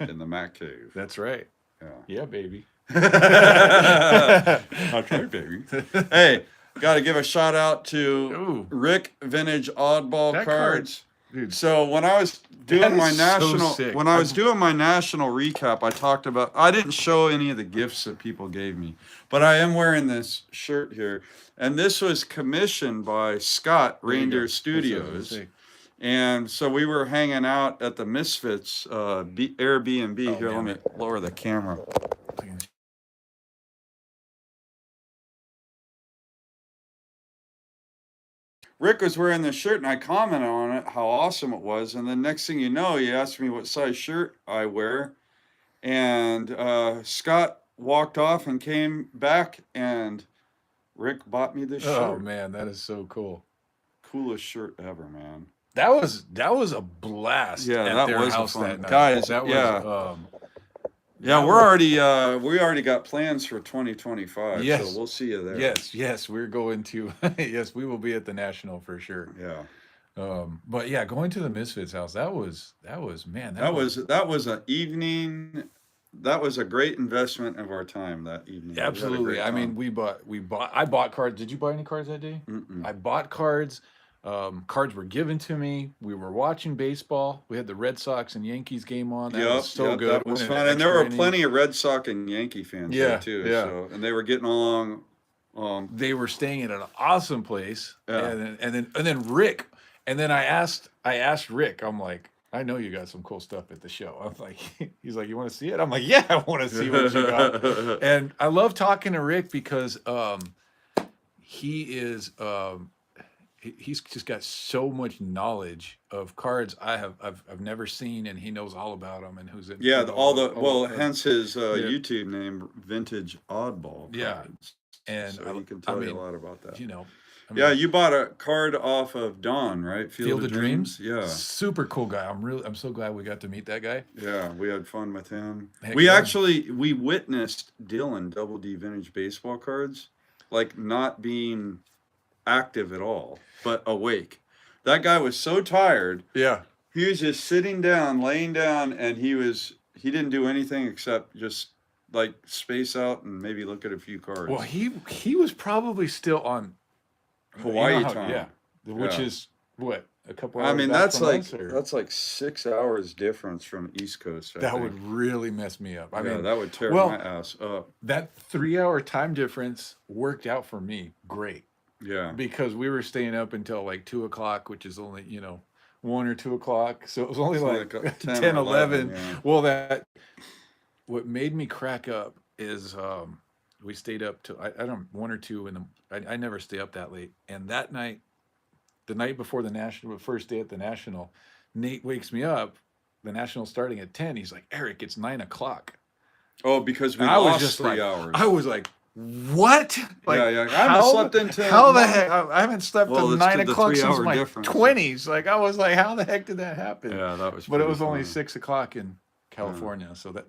in the Mac cave. that's right. Yeah. Yeah, baby. That's right, baby. Hey, got to give a shout out to Ooh. Rick Vintage Oddball That Cards. Dude, So when I was doing That my is so national, sick. when I was doing my national recap, I talked about, I didn't show any of the gifts that people gave me, but I am wearing this shirt here, and this was commissioned by Scott there you go. Reindeer That's what I was gonna Studios, say. and so we were hanging out at the Misfits Airbnb. Here, let man. me lower the camera. Rick was wearing this shirt, and I commented on it, how awesome it was. And then next thing you know, he asked me what size shirt I wear. And Scott walked off and came back, and Rick bought me this Oh shirt. man, that is so cool. Coolest shirt ever, man. That was a blast. Yeah, at that their was a house fun- that night. guys, That was, yeah. Yeah, that we're was- already we already got plans for 2025. Yes. So we'll see you there. Yes, we're going to. Yes, we will be at the National for sure. Yeah. But yeah, going to the Misfits house, that was man. That was an evening. That was a great investment of our time that evening. We had a absolutely. great I mean, time. I bought cards. Did you buy any cards that day? Mm-mm. I bought cards. Cards were given to me. We were watching baseball. We had the Red Sox and Yankees game on. That was so good. That was Went fun, in and there were extra innings. plenty of Red Sox and Yankee fans Yeah, there too. yeah. So, and they were getting along. They were staying at an awesome place. Yeah. And then Rick. And then I asked Rick. I'm like, I know you got some cool stuff at the show. I'm like, he's like, you want to see it? I'm like, yeah, I want to see what you got. And I love talking to Rick because he is he's just got so much knowledge of cards I've never seen, and he knows all about them and who's in. Yeah, all hence his YouTube name, Vintage Oddball Yeah. Cards. and So he can I tell mean, you a lot about that. you know, I mean, Yeah, you bought a card off of Don, right? Field of Dreams. Yeah. Super cool guy. I'm so glad we got to meet that guy. Yeah, we had fun with him. Heck We yeah. actually witnessed Dylan Double D Vintage Baseball Cards like not being active at all, but awake. That guy was so tired. Yeah. He was just sitting down, laying down, and he didn't do anything except just like space out and maybe look at a few cards. Well, he was probably still on Hawaii time. Yeah. Which Yeah. is what, a couple hours. I mean, back that's from like us, or? that's like 6 hours difference from East Coast. I That think. would really mess me up. I Yeah, mean, that would tear well, my ass up. that 3-hour time difference worked out for me great Yeah. because we were staying up until like 2 o'clock, which is only 1 or 2 o'clock. So it was only like 10, 10 or 11. yeah. Well, what made me crack up is we stayed up till I don't 1 or 2 in the. I never stay up that late. And that night, the night before the national, first day at the national, Nate wakes me up. The national starting at 10. He's like, Eric, it's 9 o'clock. Oh, because we And I was lost just 3 like, hours. I was like, what? Like, yeah. I haven't slept until how the heck? I haven't slept Well, till it's 9 to the o'clock since 3-hour my difference. 20s. Like, I was like, how the heck did that happen? Yeah, that was. But it was pretty only funny. 6 o'clock in California, so that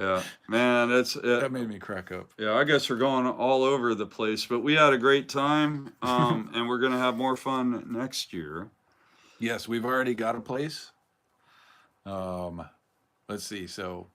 Yeah, man, that made me crack up. Yeah, I guess we're going all over the place, but we had a great time, and we're gonna have more fun next year. Yes, we've already got a place. Let's see. So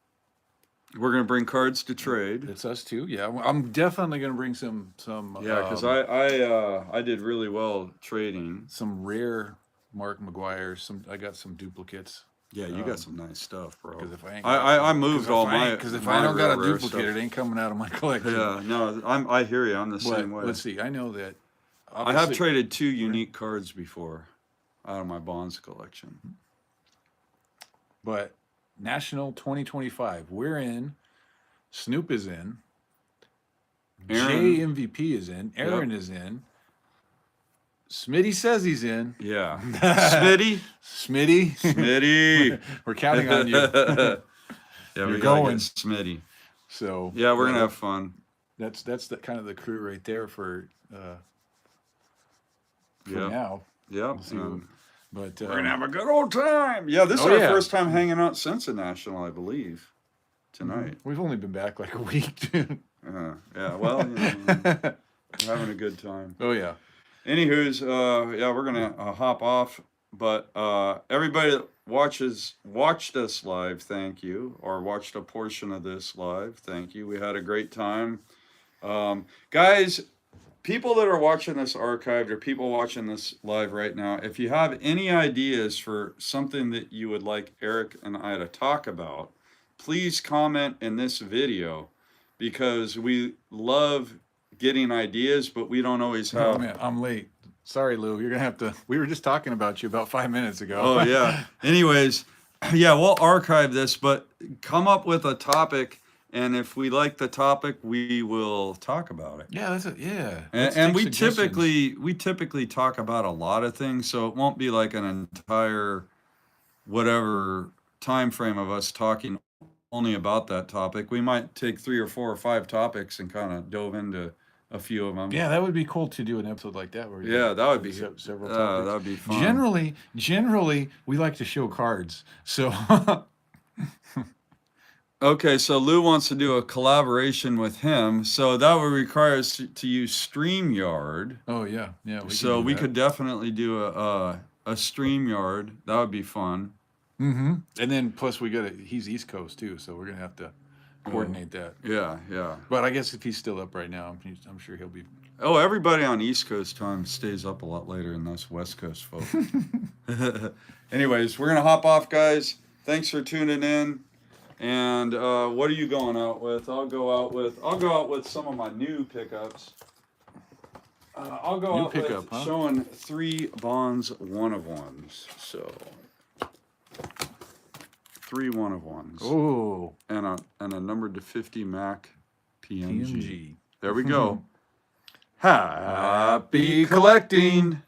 We're gonna bring cards to trade. it's us too. Yeah, I'm definitely gonna bring some. Yeah, because I did really well trading. some rare Mark McGuire. I got some duplicates. Yeah, you got some nice stuff, bro. Because if I ain't I moved all my because if my I don't got a rare duplicate, stuff. it ain't coming out of my collection. Yeah, no, I hear you. I'm the But same way. let's see. I know that. I have obviously- traded 2 unique cards before out of my bonds collection. But National 2025, we're in. Snoop is in. Aaron- Jay MVP is in. Aaron is in. Smitty says he's in. Yeah, Smitty, Smitty, Smitty. we're counting on you. Yeah, You're we gotta going. get Smitty. So Yeah, we're gonna have fun. That's the kind of the crew right there for Yeah. now. Yep. See what- But We're gonna have a good old time. Yeah, this is Oh, our yeah. first time hanging out since the national, I believe. Tonight. we've only been back like a week. Dude. Yeah. Well, we're having a good time. Oh yeah. Anywho's, yeah, we're gonna hop off. But everybody that watched us live, thank you, or watched a portion of this live, thank you. We had a great time, guys. People that are watching this archived or people watching this live right now, if you have any ideas for something that you would like Eric and I to talk about, please comment in this video, because we love getting ideas, but we don't always Oh have. man, I'm late. Sorry, Lou. You're gonna have to. We were just talking about you about 5 minutes ago. Oh yeah. Anyways, yeah, we'll archive this, but come up with a topic, and if we like the topic, we will talk about it. Yeah, that's it. Yeah. And we typically talk about a lot of things, so it won't be like an entire whatever time frame of us talking only about that topic. We might take 3 or 4 or 5 topics and kind of dove into a few of them. Yeah, that would be cool to do an episode like that. Where we Yeah, that would be several that topics. would be fun. Generally, we like to show cards. So Okay, so Lou wants to do a collaboration with him, so that would require us to use StreamYard. oh yeah, yeah. So we could definitely do a StreamYard. That would be fun. Mm-hmm. And then plus he's East Coast too, so we're gonna have to coordinate that. Yeah, yeah. But I guess if he's still up right now, I'm sure he'll be. Oh, everybody on East Coast time stays up a lot later than us West Coast folk. Anyways, we're gonna hop off, guys. Thanks for tuning in. And what are you going out with? I'll go out with some of my new pickups. I'll go New out pickup, with huh? showing 3 bonds 1-of-1s. So 3 1-of-1s. Oh, And a numbered to 50 Mac PMG. PMG. There we go. Happy collecting.